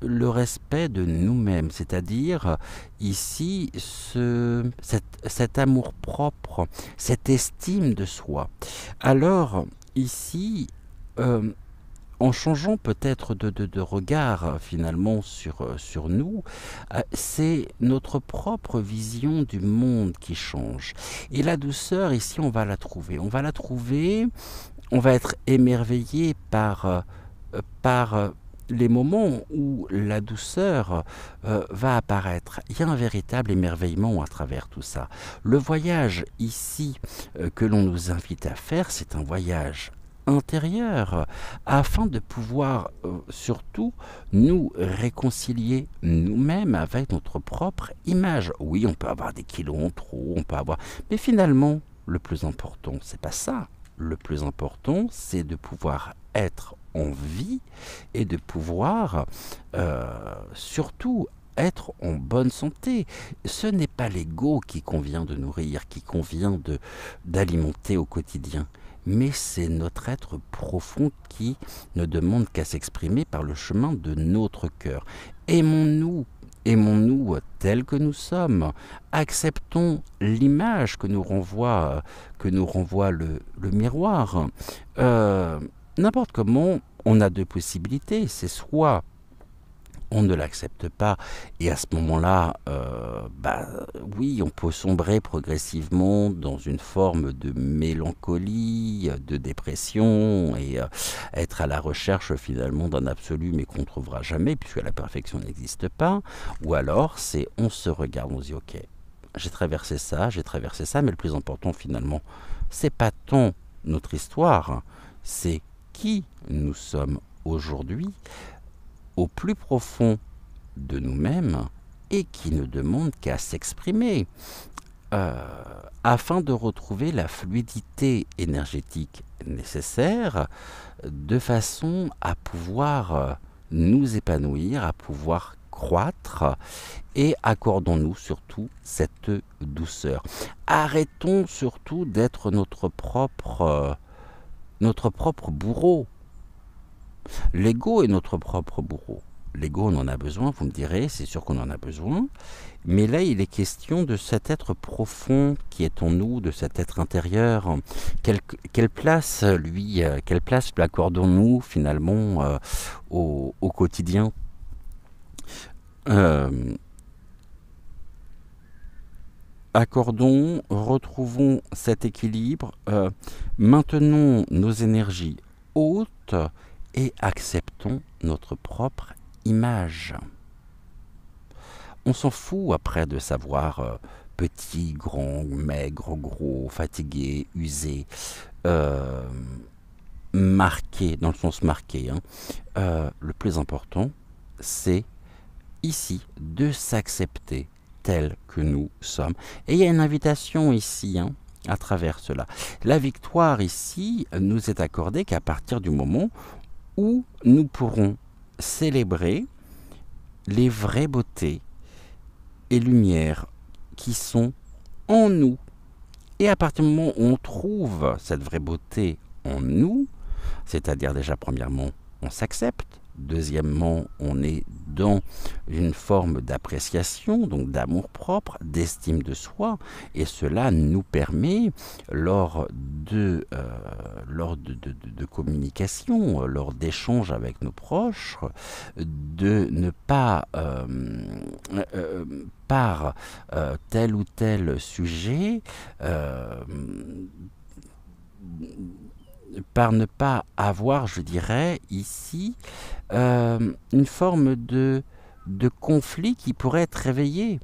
Speaker 1: le respect de nous-mêmes, c'est-à-dire ici cet amour-propre, cette estime de soi. Alors ici, en changeant peut-être de regard finalement sur nous, c'est notre propre vision du monde qui change. Et la douceur, ici, on va la trouver. On va la trouver, on va être émerveillé par les moments où la douceur va apparaître. Il y a un véritable émerveillement à travers tout ça. Le voyage ici que l'on nous invite à faire, c'est un voyage intérieur afin de pouvoir surtout nous réconcilier nous-mêmes avec notre propre image. Oui, on peut avoir des kilos en trop, on peut avoir... Mais finalement, le plus important, c'est pas ça. Le plus important, c'est de pouvoir être en vie et de pouvoir surtout être en bonne santé. Ce n'est pas l'ego qui convient de nourrir, qui convient d'alimenter au quotidien, mais c'est notre être profond qui ne demande qu'à s'exprimer par le chemin de notre cœur. Aimons-nous, aimons-nous tels que nous sommes, acceptons l'image que nous renvoie le miroir. N'importe comment, on a deux possibilités, c'est soit on ne l'accepte pas, et à ce moment-là, oui, on peut sombrer progressivement dans une forme de mélancolie, de dépression, et être à la recherche finalement d'un absolu, mais qu'on ne trouvera jamais, puisque la perfection n'existe pas. Ou alors, c'est on se regarde, on se dit, ok, j'ai traversé ça, mais le plus important finalement, c'est pas tant notre histoire, c'est qui nous sommes aujourd'hui, au plus profond de nous-mêmes, et qui ne demande qu'à s'exprimer afin de retrouver la fluidité énergétique nécessaire de façon à pouvoir nous épanouir, à pouvoir croître, et accordons-nous surtout cette douceur. Arrêtons surtout d'être notre propre bourreau. L'ego est notre propre bourreau. L'ego, on en a besoin, vous me direz, c'est sûr qu'on en a besoin. Mais là, il est question de cet être profond qui est en nous, de cet être intérieur. Quelle place lui accordons-nous finalement au quotidien? Accordons, retrouvons cet équilibre, maintenons nos énergies hautes, et acceptons notre propre image. On s'en fout après de savoir petit, grand, maigre, gros, fatigué, usé, marqué, dans le sens marqué. Le plus important, c'est ici de s'accepter tel que nous sommes. Et il y a une invitation ici, à travers cela. La victoire ici nous est accordée qu'à partir du moment où nous pourrons célébrer les vraies beautés et lumières qui sont en nous. Et à partir du moment où on trouve cette vraie beauté en nous, c'est-à-dire déjà premièrement, on s'accepte, deuxièmement, on est dans une forme d'appréciation, donc d'amour-propre, d'estime de soi, et cela nous permet, lors de communication, lors d'échanges avec nos proches, de ne pas, par tel ou tel sujet, par ne pas avoir, je dirais, ici, une forme de conflit qui pourrait être réveillé.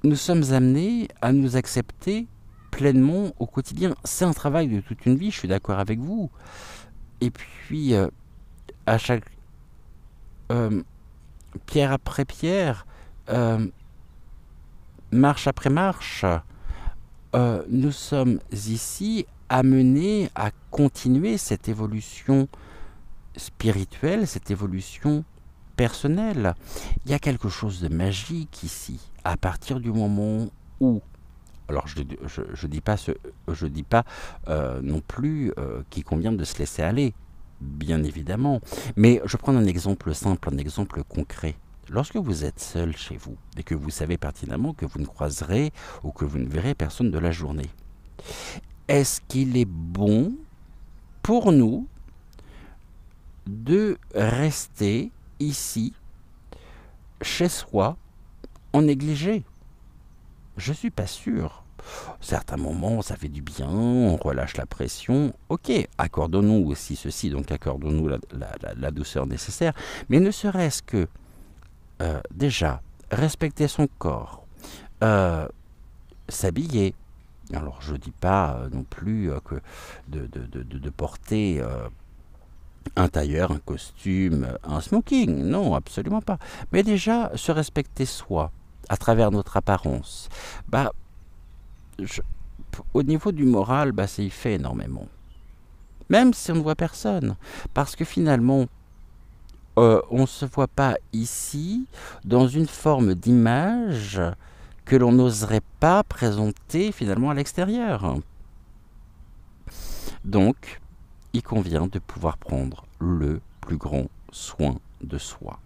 Speaker 1: Nous sommes amenés à nous accepter pleinement au quotidien. C'est un travail de toute une vie, je suis d'accord avec vous. Et puis, à chaque pierre après pierre, marche après marche, nous sommes ici amenés à continuer cette évolution spirituelle, cette évolution personnelle. Il y a quelque chose de magique ici, à partir du moment où, alors je dis pas non plus qu'il convient de se laisser aller, bien évidemment, mais je prends un exemple simple, un exemple concret. Lorsque vous êtes seul chez vous et que vous savez pertinemment que vous ne croiserez ou que vous ne verrez personne de la journée, est-ce qu'il est bon pour nous de rester ici, chez soi, en négligé? Je ne suis pas sûr. Certains moments, ça fait du bien, on relâche la pression. Ok, accordons-nous aussi ceci, donc accordons-nous la douceur nécessaire, mais ne serait-ce que déjà, respecter son corps, s'habiller. Alors, je ne dis pas non plus que de porter un tailleur, un costume, un smoking. Non, absolument pas. Mais déjà, se respecter soi, à travers notre apparence. Au niveau du moral, ça y fait énormément. Même si on ne voit personne. Parce que finalement, on ne se voit pas ici dans une forme d'image que l'on n'oserait pas présenter finalement à l'extérieur. Donc, il convient de pouvoir prendre le plus grand soin de soi,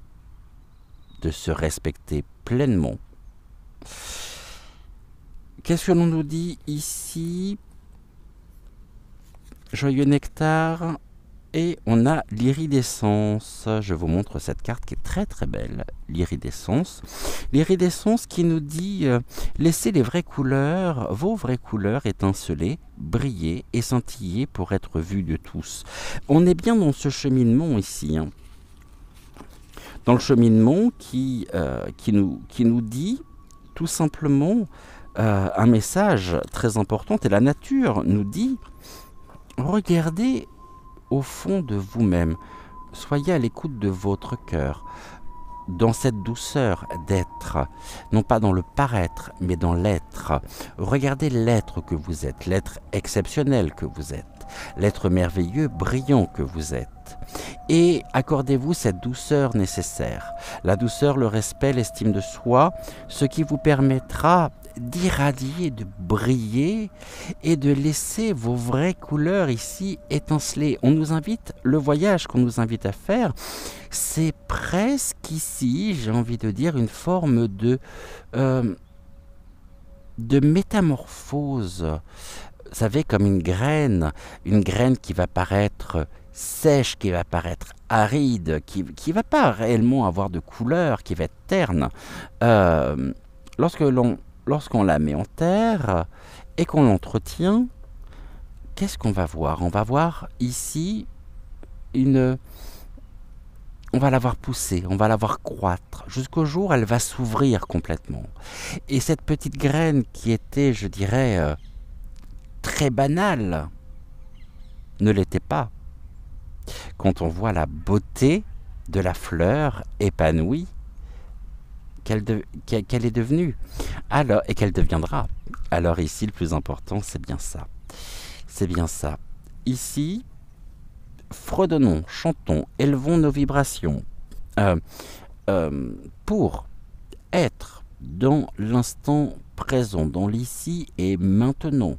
Speaker 1: de se respecter pleinement. Qu'est-ce que l'on nous dit ici? Joyeux nectar, et on a l'iridescence. Je vous montre cette carte qui est très très belle, l'iridescence. L'iridescence qui nous dit laissez les vraies couleurs, vos vraies couleurs étinceler, briller et scintiller pour être vues de tous. On est bien dans ce cheminement ici, hein. Dans le cheminement qui nous dit tout simplement un message très important, et la nature nous dit regardez au fond de vous-même, soyez à l'écoute de votre cœur, dans cette douceur d'être, non pas dans le paraître, mais dans l'être. Regardez l'être que vous êtes, l'être exceptionnel que vous êtes, l'être merveilleux, brillant que vous êtes. Et accordez-vous cette douceur nécessaire. La douceur, le respect, l'estime de soi, ce qui vous permettra d'irradier, de briller et de laisser vos vraies couleurs ici étinceler. On nous invite, le voyage qu'on nous invite à faire, c'est presque ici, j'ai envie de dire, une forme de métamorphose. Vous savez, comme une graine qui va paraître sèche, qui va paraître aride, qui va pas réellement avoir de couleur, qui va être terne. Lorsqu'on la met en terre et qu'on l'entretient, qu'est-ce qu'on va voir? On va voir ici on va la voir pousser, on va la voir croître, jusqu'au jour où elle va s'ouvrir complètement. Et cette petite graine qui était, je dirais, très banale, ne l'était pas. Quand on voit la beauté de la fleur épanouie, qu'elle est devenue, alors, et qu'elle deviendra. Alors ici, le plus important, c'est bien ça. C'est bien ça. Ici, fredonnons, chantons, élevons nos vibrations pour être dans l'instant présent, dans l'ici et maintenant,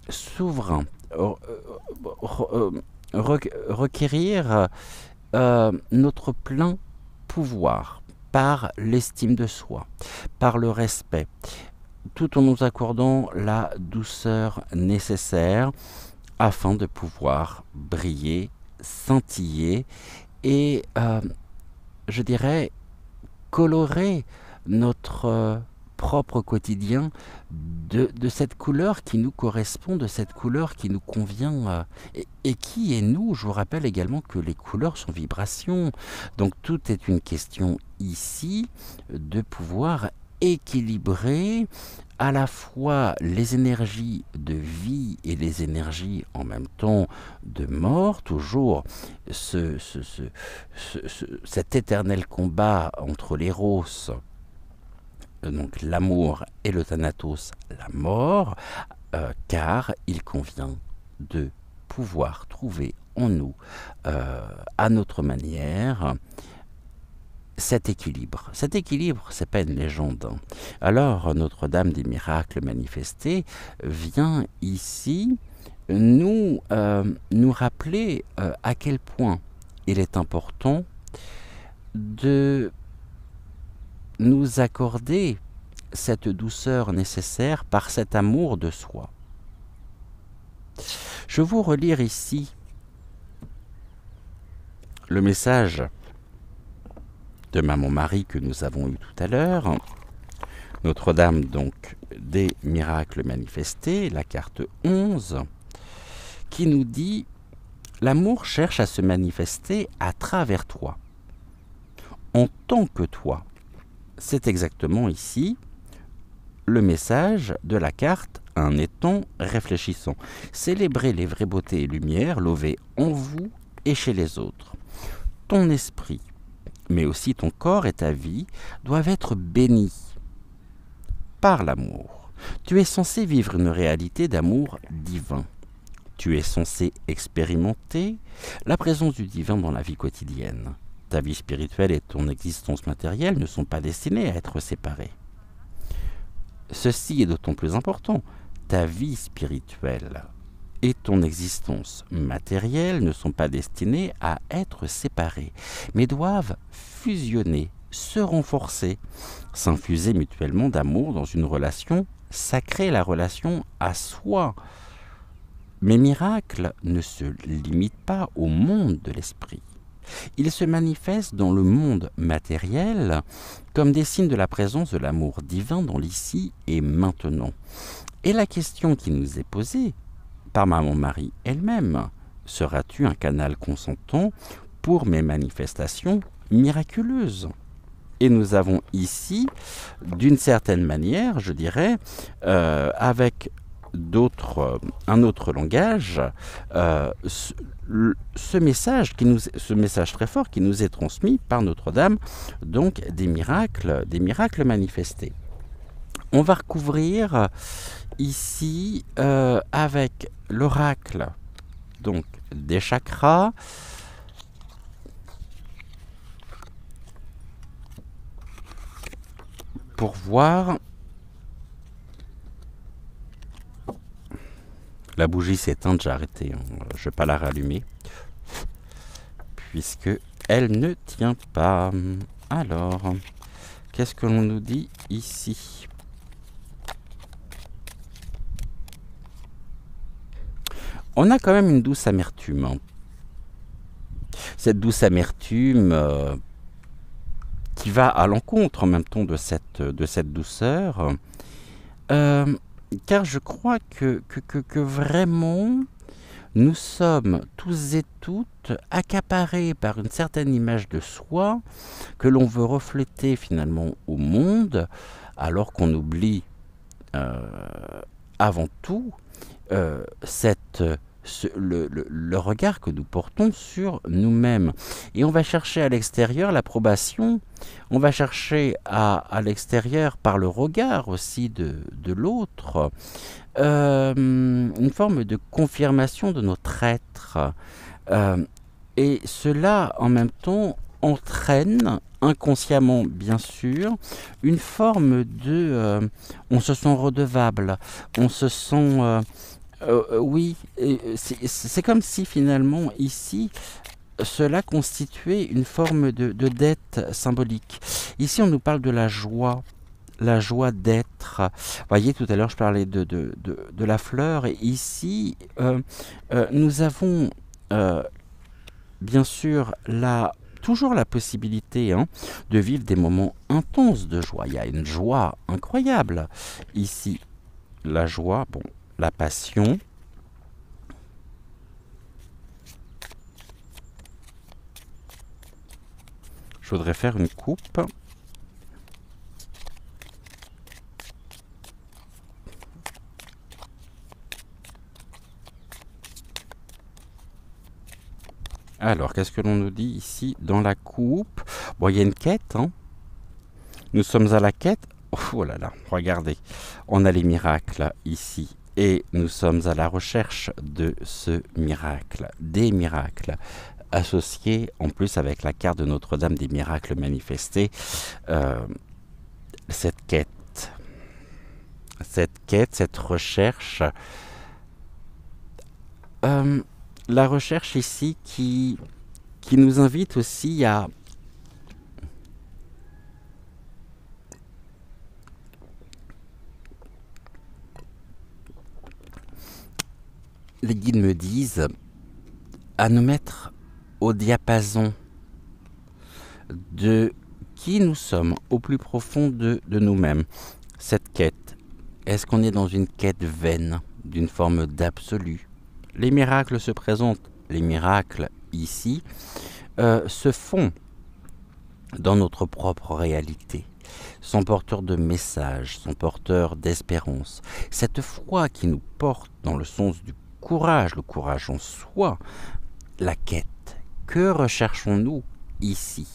Speaker 1: souverain, requérir notre plein pouvoir par l'estime de soi, par le respect, tout en nous accordant la douceur nécessaire afin de pouvoir briller, scintiller et, je dirais, colorer notre propre quotidien de cette couleur qui nous correspond, de cette couleur qui nous convient et qui est nous. Je vous rappelle également que les couleurs sont vibrations. Donc tout est une question ici de pouvoir équilibrer à la fois les énergies de vie et les énergies en même temps de mort, toujours cet éternel combat entre l'éros, donc l'amour, et le thanatos, la mort, car il convient de pouvoir trouver en nous, à notre manière, cet équilibre. Cet équilibre, c'est pas une légende. Alors, Notre-Dame des miracles manifestés vient ici nous rappeler à quel point il est important de nous accorder cette douceur nécessaire par cet amour de soi. Je vais vous relire ici le message de Maman Marie que nous avons eu tout à l'heure. Notre-Dame donc des miracles manifestés, la carte 11, qui nous dit « L'amour cherche à se manifester à travers toi, en tant que toi. » C'est exactement ici le message de la carte « Un étang réfléchissant ». Célébrez les vraies beautés et lumières lovées en vous et chez les autres. Ton esprit, mais aussi ton corps et ta vie doivent être bénis par l'amour. Tu es censé vivre une réalité d'amour divin. Tu es censé expérimenter la présence du divin dans la vie quotidienne. Ta vie spirituelle et ton existence matérielle ne sont pas destinées à être séparées. ceci est d'autant plus important. Ta vie spirituelle et ton existence matérielle ne sont pas destinées à être séparées, mais doivent fusionner, se renforcer, s'infuser mutuellement d'amour dans une relation sacrée, la relation à soi. Mes miracles ne se limitent pas au monde de l'esprit. Ils se manifestent dans le monde matériel comme des signes de la présence de l'amour divin dans l'ici et maintenant. Et la question qui nous est posée par Maman Marie elle-même, seras-tu un canal consentant pour mes manifestations miraculeuses? Et nous avons ici, d'une certaine manière, je dirais, avec un autre langage, ce message très fort qui nous est transmis par Notre-Dame, donc des miracles manifestés. On va recouvrir ici avec l'oracle donc des chakras, pour voir. La bougie s'est éteinte, j'ai arrêté, je ne vais pas la rallumer, puisque elle ne tient pas. Alors, qu'est-ce que l'on nous dit ici? On a quand même une douce amertume. Cette douce amertume qui va à l'encontre en même temps de cette douceur. Car je crois que vraiment, nous sommes tous et toutes accaparés par une certaine image de soi que l'on veut refléter finalement au monde, alors qu'on oublie avant tout le regard que nous portons sur nous-mêmes. Et on va chercher à l'extérieur l'approbation, on va chercher à l'extérieur, par le regard aussi de l'autre, une forme de confirmation de notre être. Et cela, en même temps, entraîne, inconsciemment bien sûr, une forme de... on se sent redevable, on se sent... oui, c'est comme si finalement ici, cela constituait une forme de dette symbolique. Ici, on nous parle de la joie d'être. Vous voyez, tout à l'heure, je parlais de la fleur, et ici, nous avons bien sûr toujours la possibilité de vivre des moments intenses de joie. Il y a une joie incroyable ici. La joie, bon, la passion. Je voudrais faire une coupe. Alors, qu'est-ce que l'on nous dit ici dans la coupe? Bon, il y a une quête. Nous sommes à la quête. Oh là là, regardez. On a les miracles ici. Et nous sommes à la recherche de ce miracle, des miracles, associés en plus avec la carte de Notre-Dame des miracles manifestés. Cette quête, cette recherche, la recherche ici qui nous invite aussi à les guides me disent à nous mettre au diapason de qui nous sommes au plus profond de nous-mêmes. Cette quête, est-ce qu'on est dans une quête vaine, d'une forme d'absolu? Les miracles se présentent, les miracles ici se font dans notre propre réalité, sont porteurs de messages, sont porteurs d'espérance. Cette foi qui nous porte dans le sens du courage, le courage en soi, la quête. Que recherchons-nous ici?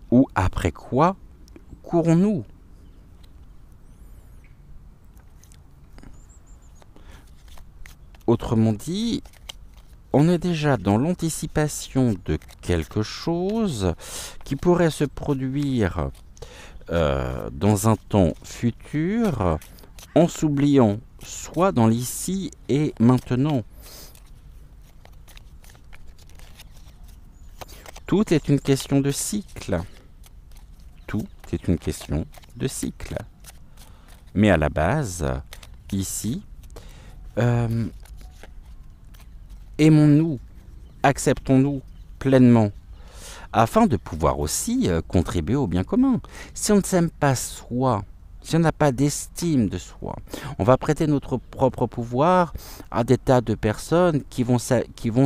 Speaker 1: Ou après quoi courons-nous? Autrement dit, on est déjà dans l'anticipation de quelque chose qui pourrait se produire dans un temps futur, en s'oubliant soit dans l'ici et maintenant. Tout est une question de cycle. Tout est une question de cycle. Mais à la base, ici, aimons-nous, acceptons-nous pleinement, afin de pouvoir aussi contribuer au bien commun. Si on ne s'aime pas soi, si on n'a pas d'estime de soi, on va prêter notre propre pouvoir à des tas de personnes qui vont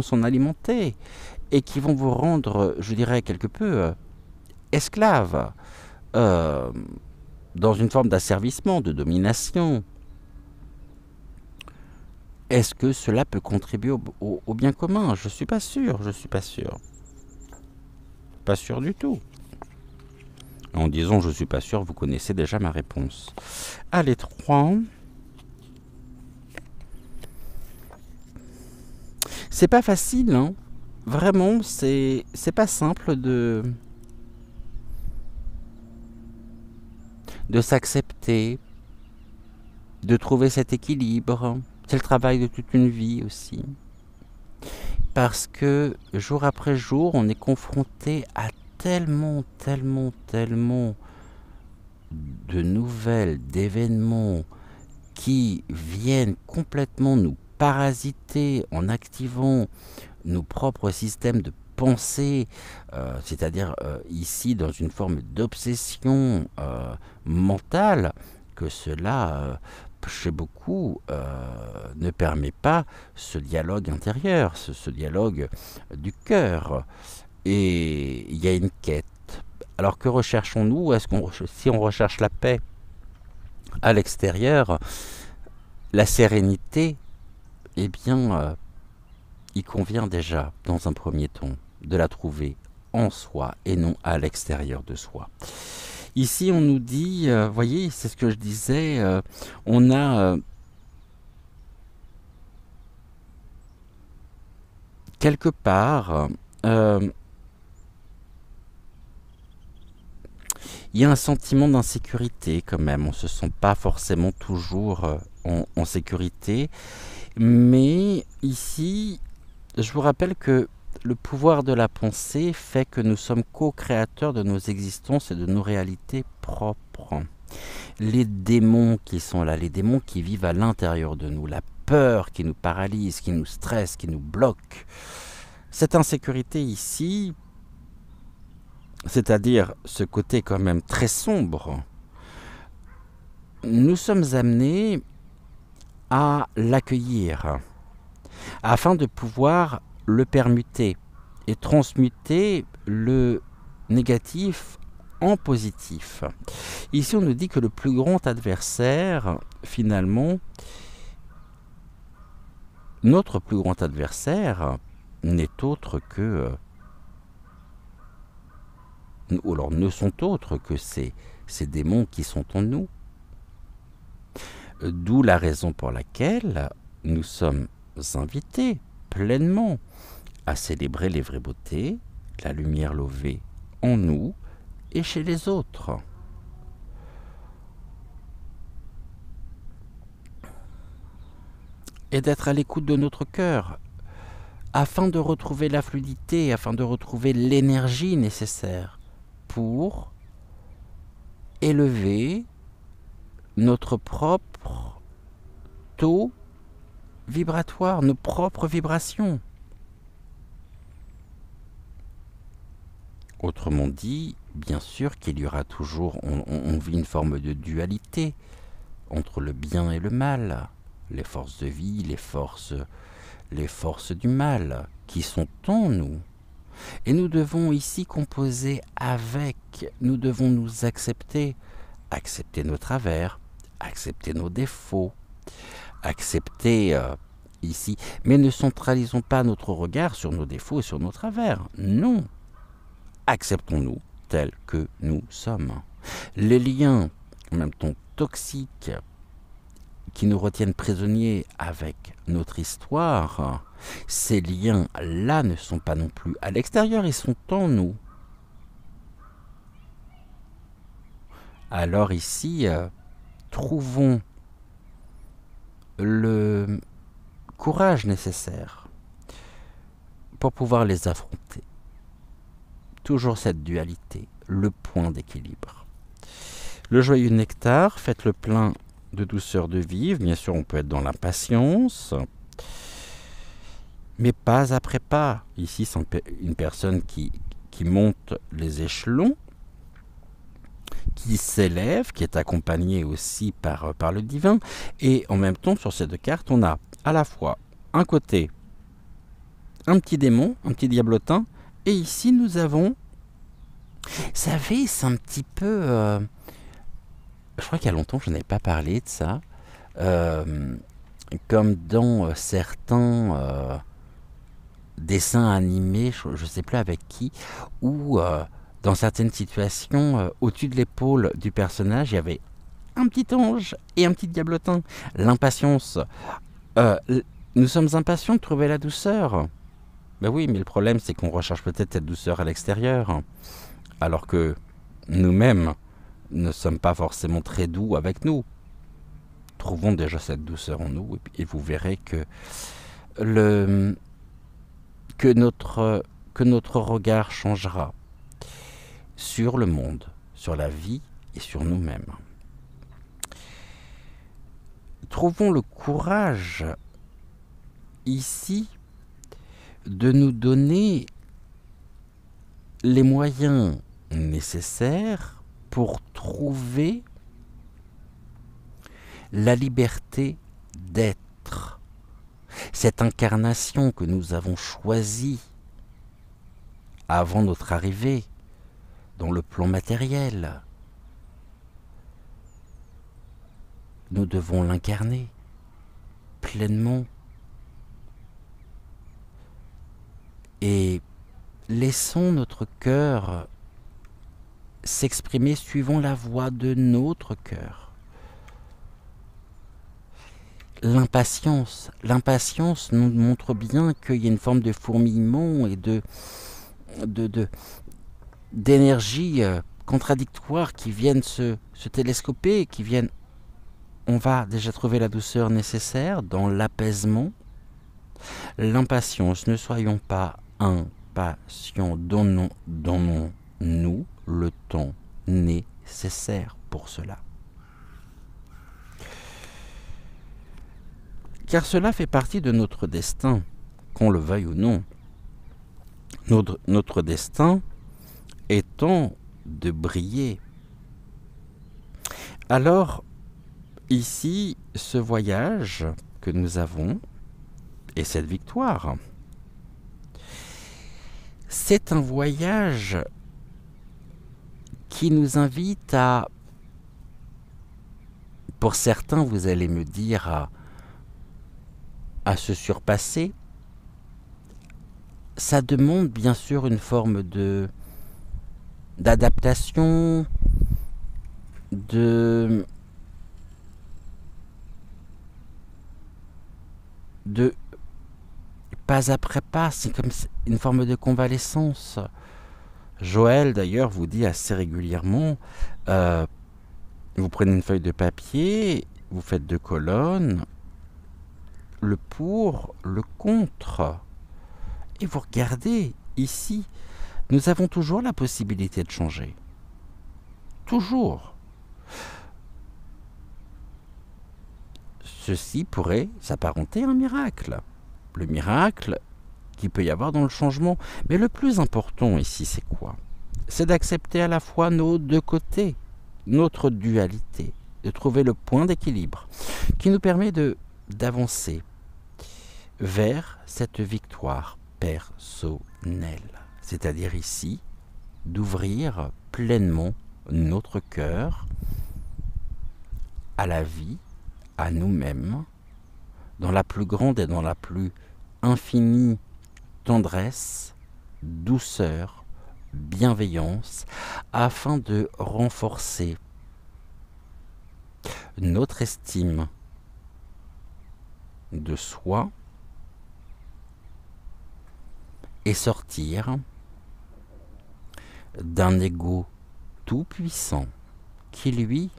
Speaker 1: s'en alimenter et qui vont vous rendre, je dirais, quelque peu esclaves, dans une forme d'asservissement, de domination. Est-ce que cela peut contribuer au bien commun? Je suis pas sûr, je suis pas sûr. Pas sûr du tout. En disant je suis pas sûr, vous connaissez déjà ma réponse. Allez, 3. C'est pas facile, hein. Vraiment, c'est pas simple de s'accepter, de trouver cet équilibre. C'est le travail de toute une vie aussi. Parce que jour après jour, on est confronté à tellement de nouvelles, d'événements qui viennent complètement nous parasiter en activant nos propres systèmes de pensée, c'est-à-dire ici dans une forme d'obsession mentale, que cela, chez beaucoup, ne permet pas ce dialogue intérieur, ce dialogue du cœur. Et il y a une quête. Alors que recherchons-nous? Si on recherche la paix à l'extérieur, la sérénité, eh bien, il convient déjà, dans un premier temps, de la trouver en soi et non à l'extérieur de soi. Ici, on nous dit, voyez, c'est ce que je disais, on a quelque part, il y a un sentiment d'insécurité quand même. On ne se sent pas forcément toujours en sécurité. Mais ici, je vous rappelle que le pouvoir de la pensée fait que nous sommes co-créateurs de nos existences et de nos réalités propres. Les démons qui sont là, les démons qui vivent à l'intérieur de nous, la peur qui nous paralyse, qui nous stresse, qui nous bloque, cette insécurité ici, c'est-à-dire ce côté quand même très sombre, nous sommes amenés à l'accueillir afin de pouvoir le permuter et transmuter le négatif en positif. Ici, on nous dit que le plus grand adversaire, finalement, notre plus grand adversaire n'est autre que... ou alors ne sont autres que ces démons qui sont en nous. D'où la raison pour laquelle nous sommes invités pleinement à célébrer les vraies beautés, la lumière levée en nous et chez les autres. Et d'être à l'écoute de notre cœur, afin de retrouver la fluidité, afin de retrouver l'énergie nécessaire pour élever notre propre taux vibratoire, nos propres vibrations. Autrement dit, bien sûr qu'il y aura toujours, on vit une forme de dualité entre le bien et le mal, les forces de vie, les forces du mal qui sont en nous. Et nous devons ici composer avec, nous devons nous accepter nos travers, accepter nos défauts, accepter ici, mais ne centralisons pas notre regard sur nos défauts et sur nos travers. Non, acceptons-nous tels que nous sommes. Les liens, en même temps toxiques, qui nous retiennent prisonniers avec notre histoire, ces liens-là ne sont pas non plus à l'extérieur, ils sont en nous. Alors ici, trouvons le courage nécessaire pour pouvoir les affronter. Toujours cette dualité, le point d'équilibre. Le joyeux nectar, faites le plein de douceur de vivre. Bien sûr, on peut être dans l'impatience, mais pas après pas. Ici, c'est une personne qui monte les échelons, qui s'élève, qui est accompagnée aussi par le divin. Et en même temps, sur ces deux cartes, on a à la fois un côté, un petit démon, un petit diablotin, et ici, nous avons... Vous savez, c'est un petit peu... je crois qu'il y a longtemps que je n'avais pas parlé de ça. Comme dans certains dessins animés, je ne sais plus avec qui, où dans certaines situations, au-dessus de l'épaule du personnage, il y avait un petit ange et un petit diablotin. L'impatience. Nous sommes impatients de trouver la douceur. Ben oui, mais le problème, c'est qu'on recherche peut-être cette douceur à l'extérieur, alors que nous-mêmes ne sommes pas forcément très doux avec nous. Trouvons déjà cette douceur en nous, et vous verrez que notre regard changera sur le monde, sur la vie et sur nous-mêmes. Trouvons le courage ici de nous donner les moyens nécessaires pour trouver la liberté d'être. Cette incarnation que nous avons choisie avant notre arrivée dans le plan matériel. Nous devons l'incarner pleinement. Et laissons notre cœur s'exprimer suivant la voix de notre cœur. L'impatience nous montre bien qu'il y a une forme de fourmillement et d'énergie contradictoire qui viennent se télescoper, qui viennent... On va déjà trouver la douceur nécessaire dans l'apaisement. L'impatience, ne soyons pas impatients, donnons-nous le temps nécessaire pour cela. Car cela fait partie de notre destin, qu'on le veuille ou non. Notre destin étant de briller. Alors, ici, ce voyage que nous avons, et cette victoire, c'est un voyage qui nous invite à, pour certains, vous allez me dire, à se surpasser. Ça demande bien sûr une forme d'adaptation, de pas après pas, c'est comme une forme de convalescence. Joël d'ailleurs vous dit assez régulièrement, vous prenez une feuille de papier, vous faites 2 colonnes, le pour, le contre, et vous regardez ici, nous avons toujours la possibilité de changer. Toujours. Ceci pourrait s'apparenter à un miracle. Le miracle qu'il peut y avoir dans le changement. Mais le plus important ici, c'est quoi? C'est d'accepter à la fois nos 2 côtés, notre dualité, de trouver le point d'équilibre qui nous permet d'avancer vers cette victoire personnelle. C'est-à-dire ici, d'ouvrir pleinement notre cœur à la vie, à nous-mêmes, dans la plus grande et dans la plus infinie tendresse, douceur, bienveillance, afin de renforcer notre estime de soi et sortir d'un ego tout-puissant qui, lui,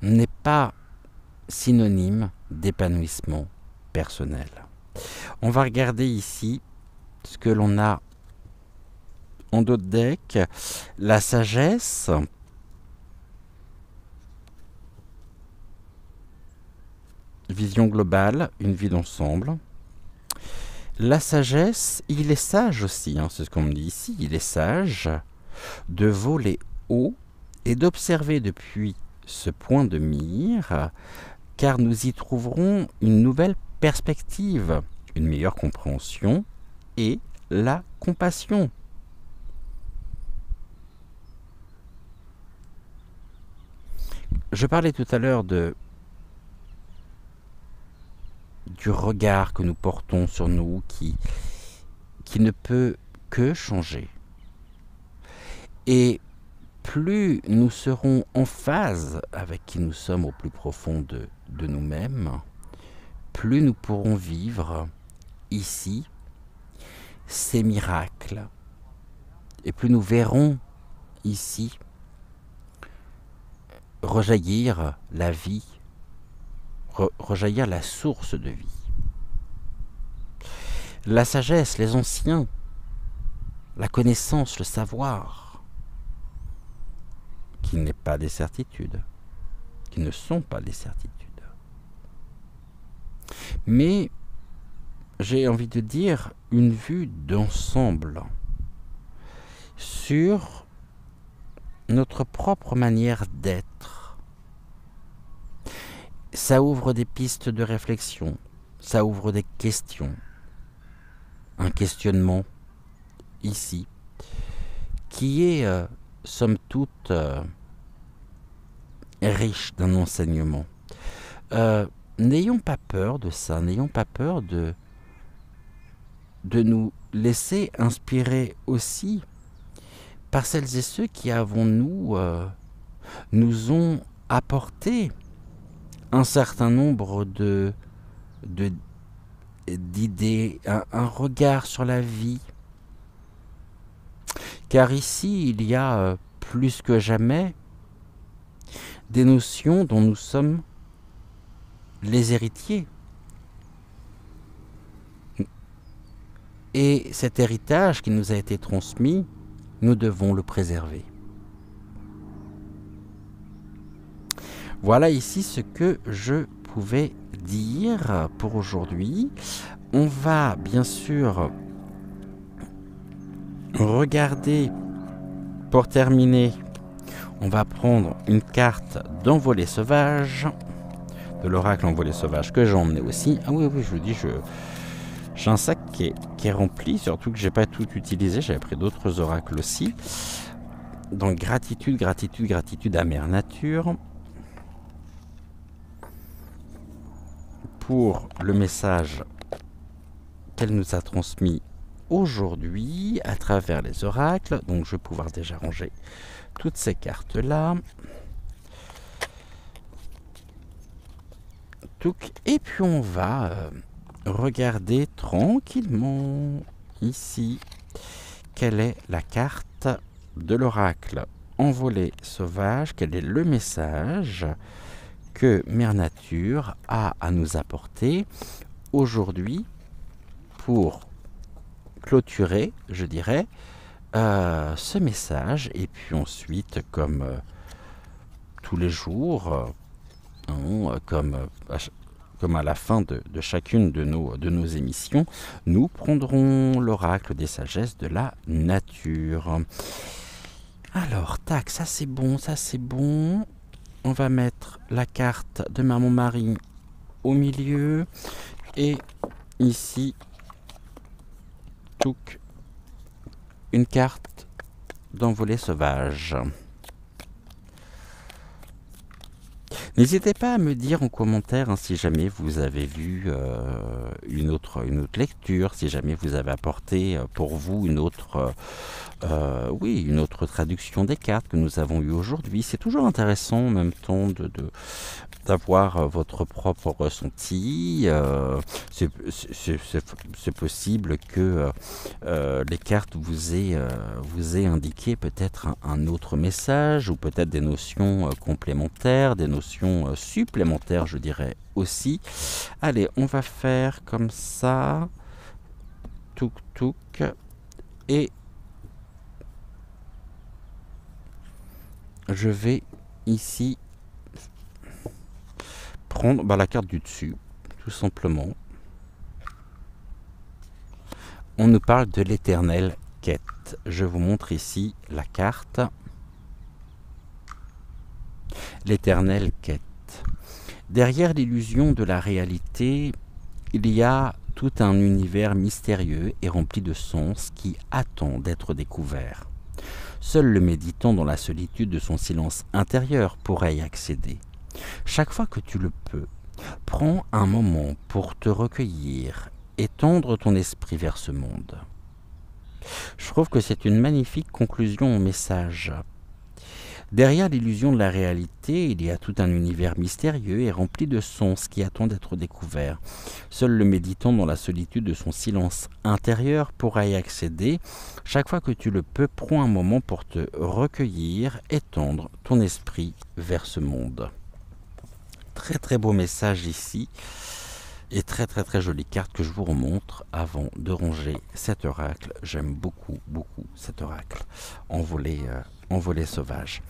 Speaker 1: n'est pas synonyme d'épanouissement personnel. On va regarder ici ce que l'on a en dos de deck, la sagesse, vision globale, une vie d'ensemble. La sagesse, il est sage aussi, hein, c'est ce qu'on me dit ici, il est sage de voler haut et d'observer depuis ce point de mire, car nous y trouverons une nouvelle perspective, une meilleure compréhension et la compassion. Je parlais tout à l'heure du regard que nous portons sur nous qui ne peut que changer. Et plus nous serons en phase avec qui nous sommes au plus profond de nous-mêmes, plus nous pourrons vivre ici ces miracles. Et plus nous verrons ici rejaillir la vie, rejaillir la source de vie. La sagesse, les anciens, la connaissance, le savoir, qui n'est pas des certitudes, qui ne sont pas des certitudes. Mais, j'ai envie de dire, une vue d'ensemble sur notre propre manière d'être. Ça ouvre des pistes de réflexion, ça ouvre des questions, un questionnement ici, qui est, somme toute, riche d'un enseignement. N'ayons pas peur de ça, n'ayons pas peur de nous laisser inspirer aussi par celles et ceux qui nous ont apporté un certain nombre d'idées, un regard sur la vie. Car ici, il y a plus que jamais des notions dont nous sommes les héritiers. Et cet héritage qui nous a été transmis, nous devons le préserver. Voilà ici ce que je pouvais dire pour aujourd'hui. On va bien sûr regarder, pour terminer, on va prendre une carte d'envolée sauvage, de l'oracle envolée sauvage que j'ai emmené aussi. Ah oui, je vous dis, j'ai un sac qui est rempli, surtout que j'ai pas tout utilisé, j'avais pris d'autres oracles aussi. Donc gratitude, gratitude, gratitude à Mère Nature pour le message qu'elle nous a transmis aujourd'hui à travers les oracles. Donc je vais pouvoir déjà ranger toutes ces cartes là. Et puis on va regarder tranquillement ici quelle est la carte de l'oracle envolée sauvage, quel est le message que Mère Nature a à nous apporter aujourd'hui pour clôturer, je dirais, ce message. Et puis ensuite, comme tous les jours, comme à la fin de chacune de nos émissions, nous prendrons l'oracle des sagesses de la nature. Alors, tac, ça c'est bon, ça c'est bon. On va mettre la carte de Maman Marie au milieu. Et ici, une carte d'envolée sauvage. N'hésitez pas à me dire en commentaire si jamais vous avez vu une autre lecture, si jamais vous avez apporté pour vous une autre traduction des cartes que nous avons eues aujourd'hui. C'est toujours intéressant en même temps d'avoir votre propre ressenti. C'est possible que les cartes vous aient indiqué peut-être un autre message ou peut-être des notions complémentaires, des notions supplémentaires, je dirais aussi. Allez, on va faire comme ça. Touk touk. Et je vais ici prendre la carte du dessus, tout simplement. On nous parle de l'éternelle quête. Je vous montre ici la carte. L'éternelle quête. Derrière l'illusion de la réalité, il y a tout un univers mystérieux et rempli de sens qui attend d'être découvert. Seul le méditant dans la solitude de son silence intérieur pourrait y accéder. Chaque fois que tu le peux, prends un moment pour te recueillir et tendre ton esprit vers ce monde. Je trouve que c'est une magnifique conclusion au message. Derrière l'illusion de la réalité, il y a tout un univers mystérieux et rempli de sens qui attend d'être découvert. Seul le méditant dans la solitude de son silence intérieur pourra y accéder. Chaque fois que tu le peux, prends un moment pour te recueillir et tendre ton esprit vers ce monde. Très très beau message ici. Et très très très jolie carte que je vous remontre avant de ranger cet oracle. J'aime beaucoup beaucoup cet oracle. Envolé sauvage.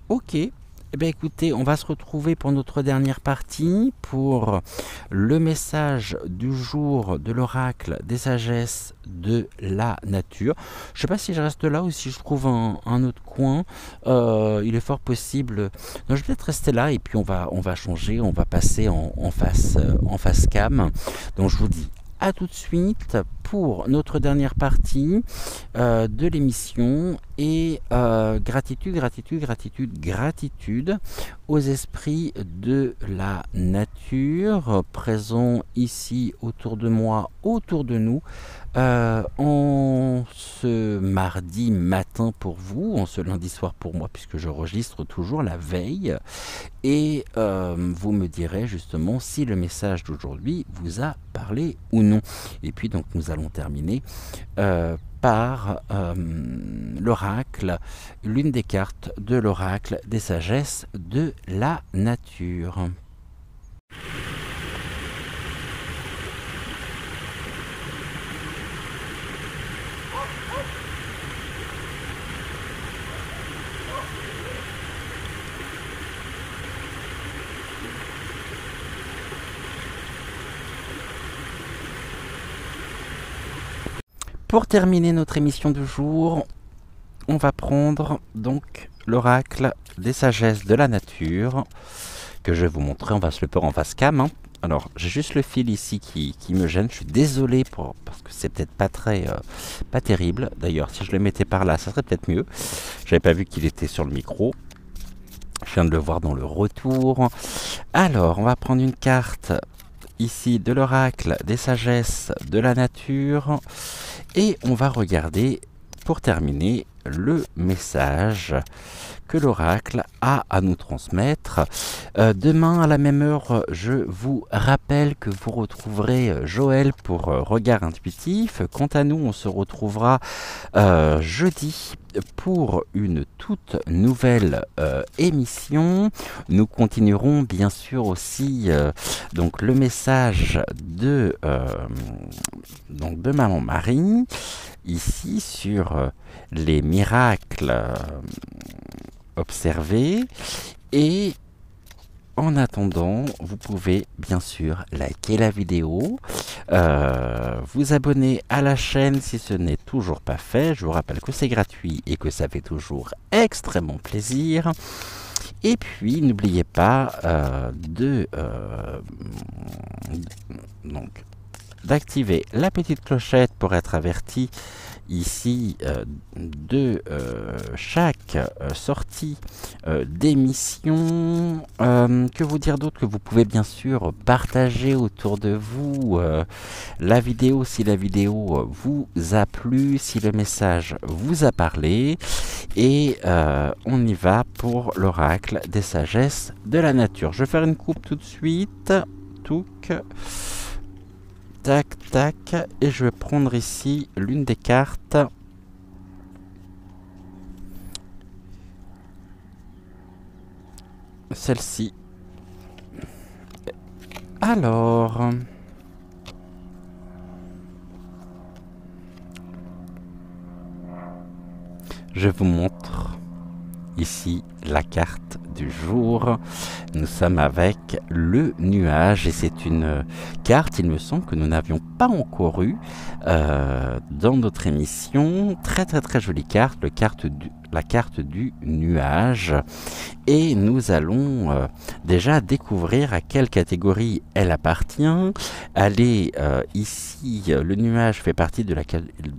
Speaker 1: Ok. Eh bien écoutez, on va se retrouver pour notre dernière partie, pour le message du jour de l'oracle des sagesses de la nature. Je ne sais pas si je reste là ou si je trouve un autre coin. Il est fort possible. Non, je vais peut-être rester là et puis on va changer, on va passer en face cam. Donc je vous dis à tout de suite pour notre dernière partie de l'émission et gratitude aux esprits de la nature présents ici autour de moi, autour de nous en ce mardi matin pour vous, en ce lundi soir pour moi puisque je registre toujours la veille et vous me direz justement si le message d'aujourd'hui vous a parlé ou non. Et puis donc nous allons terminer par l'oracle, l'une des cartes de l'oracle des sagesses de la nature. Pour terminer notre émission du jour, on va prendre donc l'oracle des sagesses de la nature que je vais vous montrer. On va se le faire en face cam. Hein. Alors, j'ai juste le fil ici qui me gêne. Je suis désolé parce que c'est peut-être pas terrible. D'ailleurs, si je le mettais par là, ça serait peut-être mieux. J'avais pas vu qu'il était sur le micro. Je viens de le voir dans le retour. Alors, on va prendre une carte ici de l'oracle des sagesses de la nature et on va regarder pour terminer le message que l'oracle a à nous transmettre. Demain à la même heure, je vous rappelle que vous retrouverez Joël pour Regard Intuitif. Quant à nous, on se retrouvera jeudi pour une toute nouvelle émission. Nous continuerons bien sûr aussi donc le message de Maman Marie ici sur les miracles observés et en attendant, vous pouvez bien sûr liker la vidéo, vous abonner à la chaîne si ce n'est toujours pas fait. Je vous rappelle que c'est gratuit et que ça fait toujours extrêmement plaisir. Et puis n'oubliez d'activer la petite clochette pour être averti ici de chaque sortie d'émission. Que vous dire d'autre? Que vous pouvez bien sûr partager autour de vous la vidéo si la vidéo vous a plu, si le message vous a parlé. Et on y va pour l'oracle des sagesses de la nature. Je vais faire une coupe tout de suite. Touc. Tac, tac, et je vais prendre ici l'une des cartes. Celle-ci. Alors, je vous montre ici la carte du jour. Nous sommes avec le nuage et c'est une carte, il me semble que nous n'avions pas encore eu dans notre émission. Très très très jolie carte, la carte du nuage. Et nous allons déjà découvrir à quelle catégorie elle appartient. Elle est ici, le nuage fait partie de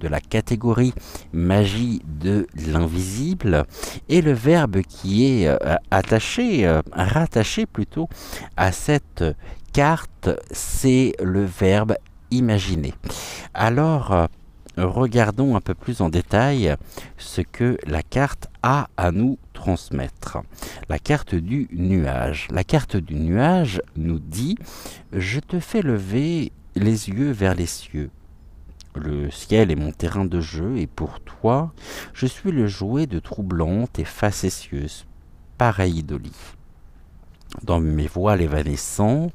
Speaker 1: la catégorie magie de l'invisible. Et le verbe qui est rattaché plutôt à cette carte, c'est le verbe imaginer. Alors, regardons un peu plus en détail ce que la carte a à nous transmettre. La carte du nuage. La carte du nuage nous dit « Je te fais lever les yeux vers les cieux. Le ciel est mon terrain de jeu et pour toi, je suis le jouet de troublantes et facétieuses pareidolie. Dans mes voiles évanescents,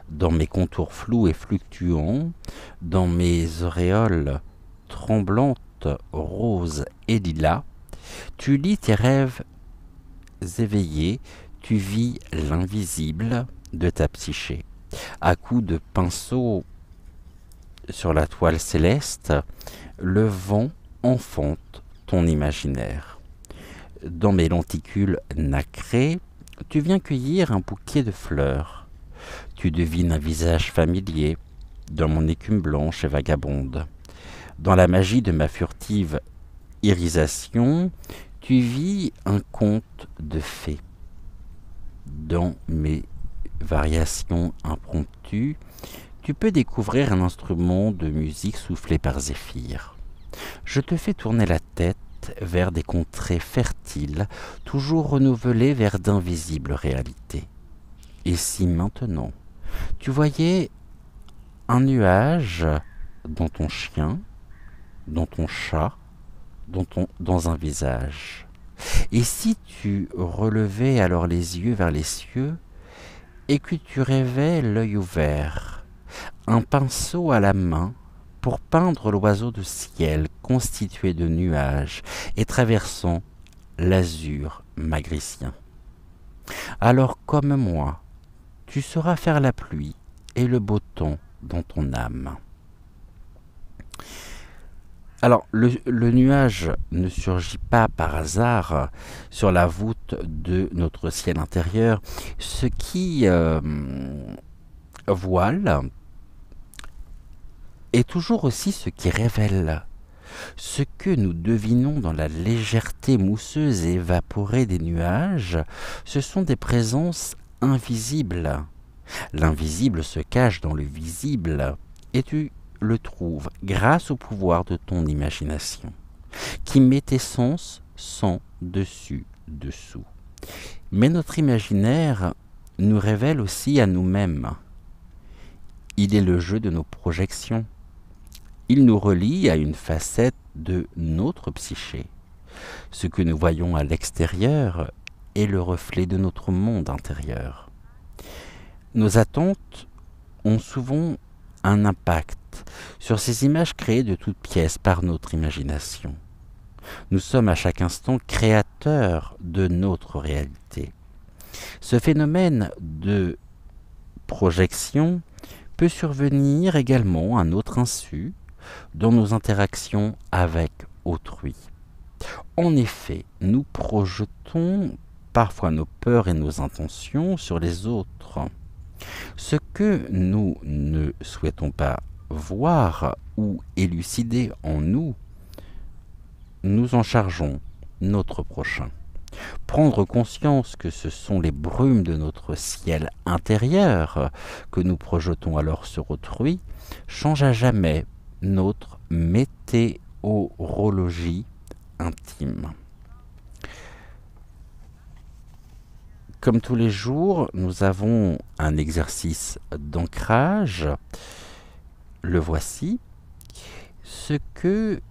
Speaker 1: dans mes contours flous et fluctuants, dans mes auréoles tremblantes, roses et lilas, tu lis tes rêves éveillés, tu vis l'invisible de ta psyché. À coups de pinceau sur la toile céleste, le vent enfante ton imaginaire. Dans mes lenticules nacrées, tu viens cueillir un bouquet de fleurs. Tu devines un visage familier dans mon écume blanche et vagabonde. Dans la magie de ma furtive irisation, tu vis un conte de fées. Dans mes variations impromptues, tu peux découvrir un instrument de musique soufflé par Zéphyr. Je te fais tourner la tête vers des contrées fertiles, toujours renouvelées vers d'invisibles réalités. Et si maintenant, tu voyais un nuage dans ton chien, dans ton chat, dans un visage, et si tu relevais alors les yeux vers les cieux, et que tu rêvais l'œil ouvert, un pinceau à la main pour peindre l'oiseau de ciel constitué de nuages et traversant l'azur magricien. Alors comme moi, tu sauras faire la pluie et le beau temps dans ton âme. Alors, le nuage ne surgit pas par hasard sur la voûte de notre ciel intérieur. Ce qui voile est toujours aussi ce qui révèle. Ce que nous devinons dans la légèreté mousseuse et évaporée des nuages, ce sont des présences invisibles. L'invisible se cache dans le visible, et tu le trouves grâce au pouvoir de ton imagination, qui met tes sens sans dessus-dessous. Mais notre imaginaire nous révèle aussi à nous-mêmes. Il est le jeu de nos projections. Il nous relie à une facette de notre psyché. Ce que nous voyons à l'extérieur est le reflet de notre monde intérieur. Nos attentes ont souvent un impact sur ces images créées de toutes pièces par notre imagination. Nous sommes à chaque instant créateurs de notre réalité. Ce phénomène de projection peut survenir également à notre insu dans nos interactions avec autrui. En effet, nous projetons parfois nos peurs et nos intentions sur les autres. Ce que nous ne souhaitons pas voir ou élucider en nous, nous en chargeons notre prochain. Prendre conscience que ce sont les brumes de notre ciel intérieur que nous projetons alors sur autrui change à jamais notre météorologie intime. Comme tous les jours, nous avons un exercice d'ancrage. Le voici. Ce que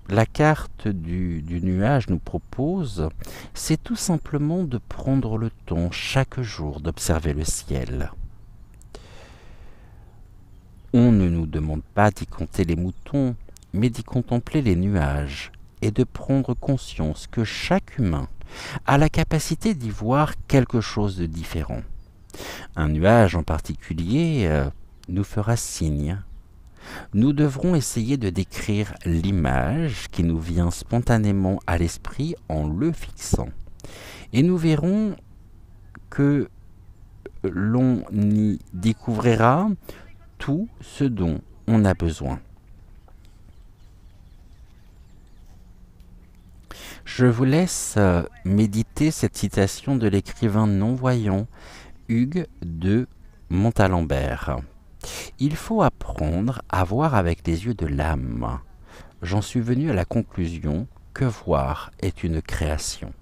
Speaker 1: la carte du nuage nous propose, c'est tout simplement de prendre le temps chaque jour d'observer le ciel. On ne nous demande pas d'y compter les moutons, mais d'y contempler les nuages et de prendre conscience que chaque humain a la capacité d'y voir quelque chose de différent. Un nuage en particulier nous fera signe. Nous devrons essayer de décrire l'image qui nous vient spontanément à l'esprit en le fixant. Et nous verrons que l'on y découvrira tout ce dont on a besoin. Je vous laisse méditer cette citation de l'écrivain non-voyant Hugues de Montalembert. Il faut apprendre à voir avec les yeux de l'âme. J'en suis venu à la conclusion que voir est une création.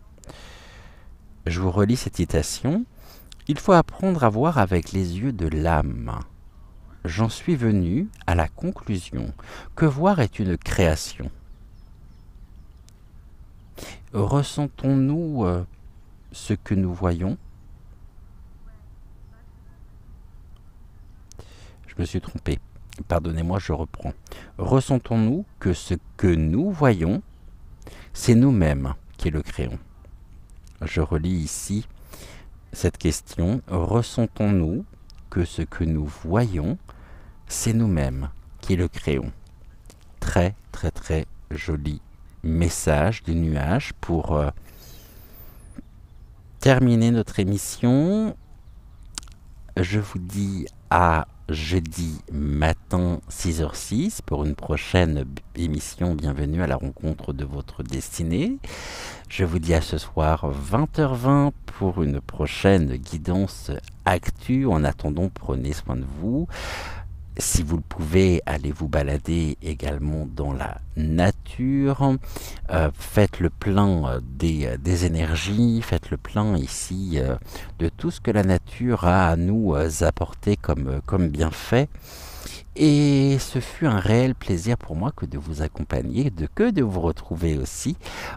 Speaker 1: Je vous relis cette citation. Il faut apprendre à voir avec les yeux de l'âme. J'en suis venu à la conclusion que voir est une création. Ressentons-nous ce que nous voyons? Je me suis trompé. Pardonnez-moi, je reprends. Ressentons-nous que ce que nous voyons, c'est nous-mêmes qui le créons? Je relis ici cette question. Ressentons-nous que ce que nous voyons, c'est nous-mêmes qui le créons? Très, très, très joli message du nuage pour terminer notre émission. Je vous dis à jeudi matin 6h06 pour une prochaine émission. Bienvenue à la rencontre de votre destinée. Je vous dis à ce soir 20h20 pour une prochaine guidance actu. En attendant, prenez soin de vous. Si vous le pouvez, allez vous balader également dans la nature. Faites le plein des énergies, faites le plein ici de tout ce que la nature a à nous apporter comme bienfait. Et ce fut un réel plaisir pour moi que de vous accompagner, que de vous retrouver aussi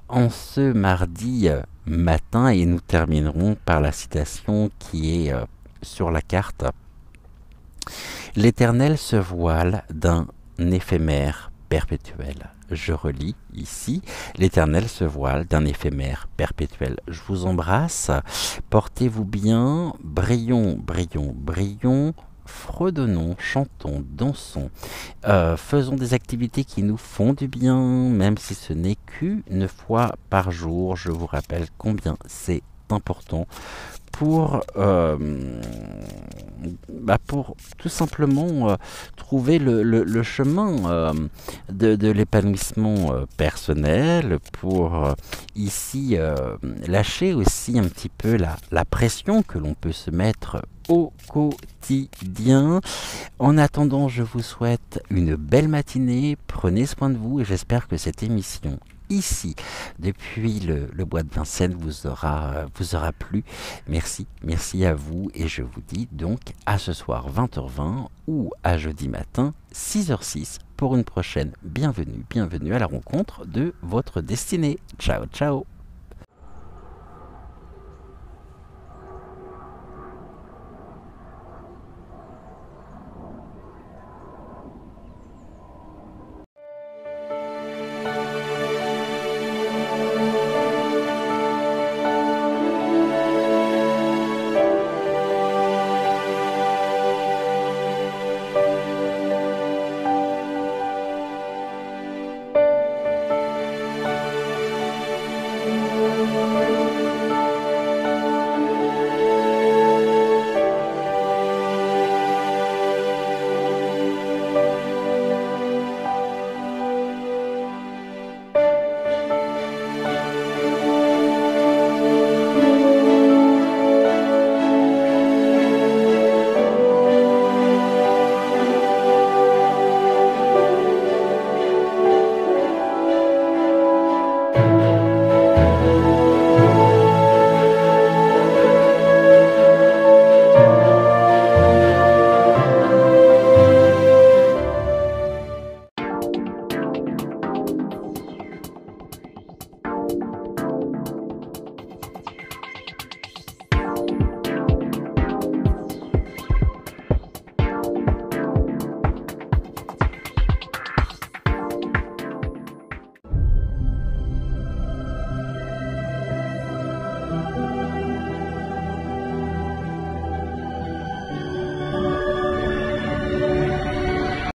Speaker 1: en ce mardi matin. Et nous terminerons par la citation qui est sur la carte. L'Éternel se voile d'un éphémère perpétuel. Je relis ici, l'Éternel se voile d'un éphémère perpétuel. Je vous embrasse, portez-vous bien, brillons, brillons, brillons, fredonnons, chantons, dansons, faisons des activités qui nous font du bien, même si ce n'est qu'une fois par jour. Je vous rappelle combien c'est important pour tout simplement trouver le chemin de l'épanouissement personnel, pour ici lâcher aussi un petit peu la pression que l'on peut se mettre au quotidien. En attendant, je vous souhaite une belle matinée, prenez soin de vous et j'espère que cette émission ici, depuis le bois de Vincennes, vous aura plu. Merci à vous et je vous dis donc à ce soir 20h20 ou à jeudi matin 6h06 pour une prochaine bienvenue à la rencontre de votre destinée. Ciao, ciao.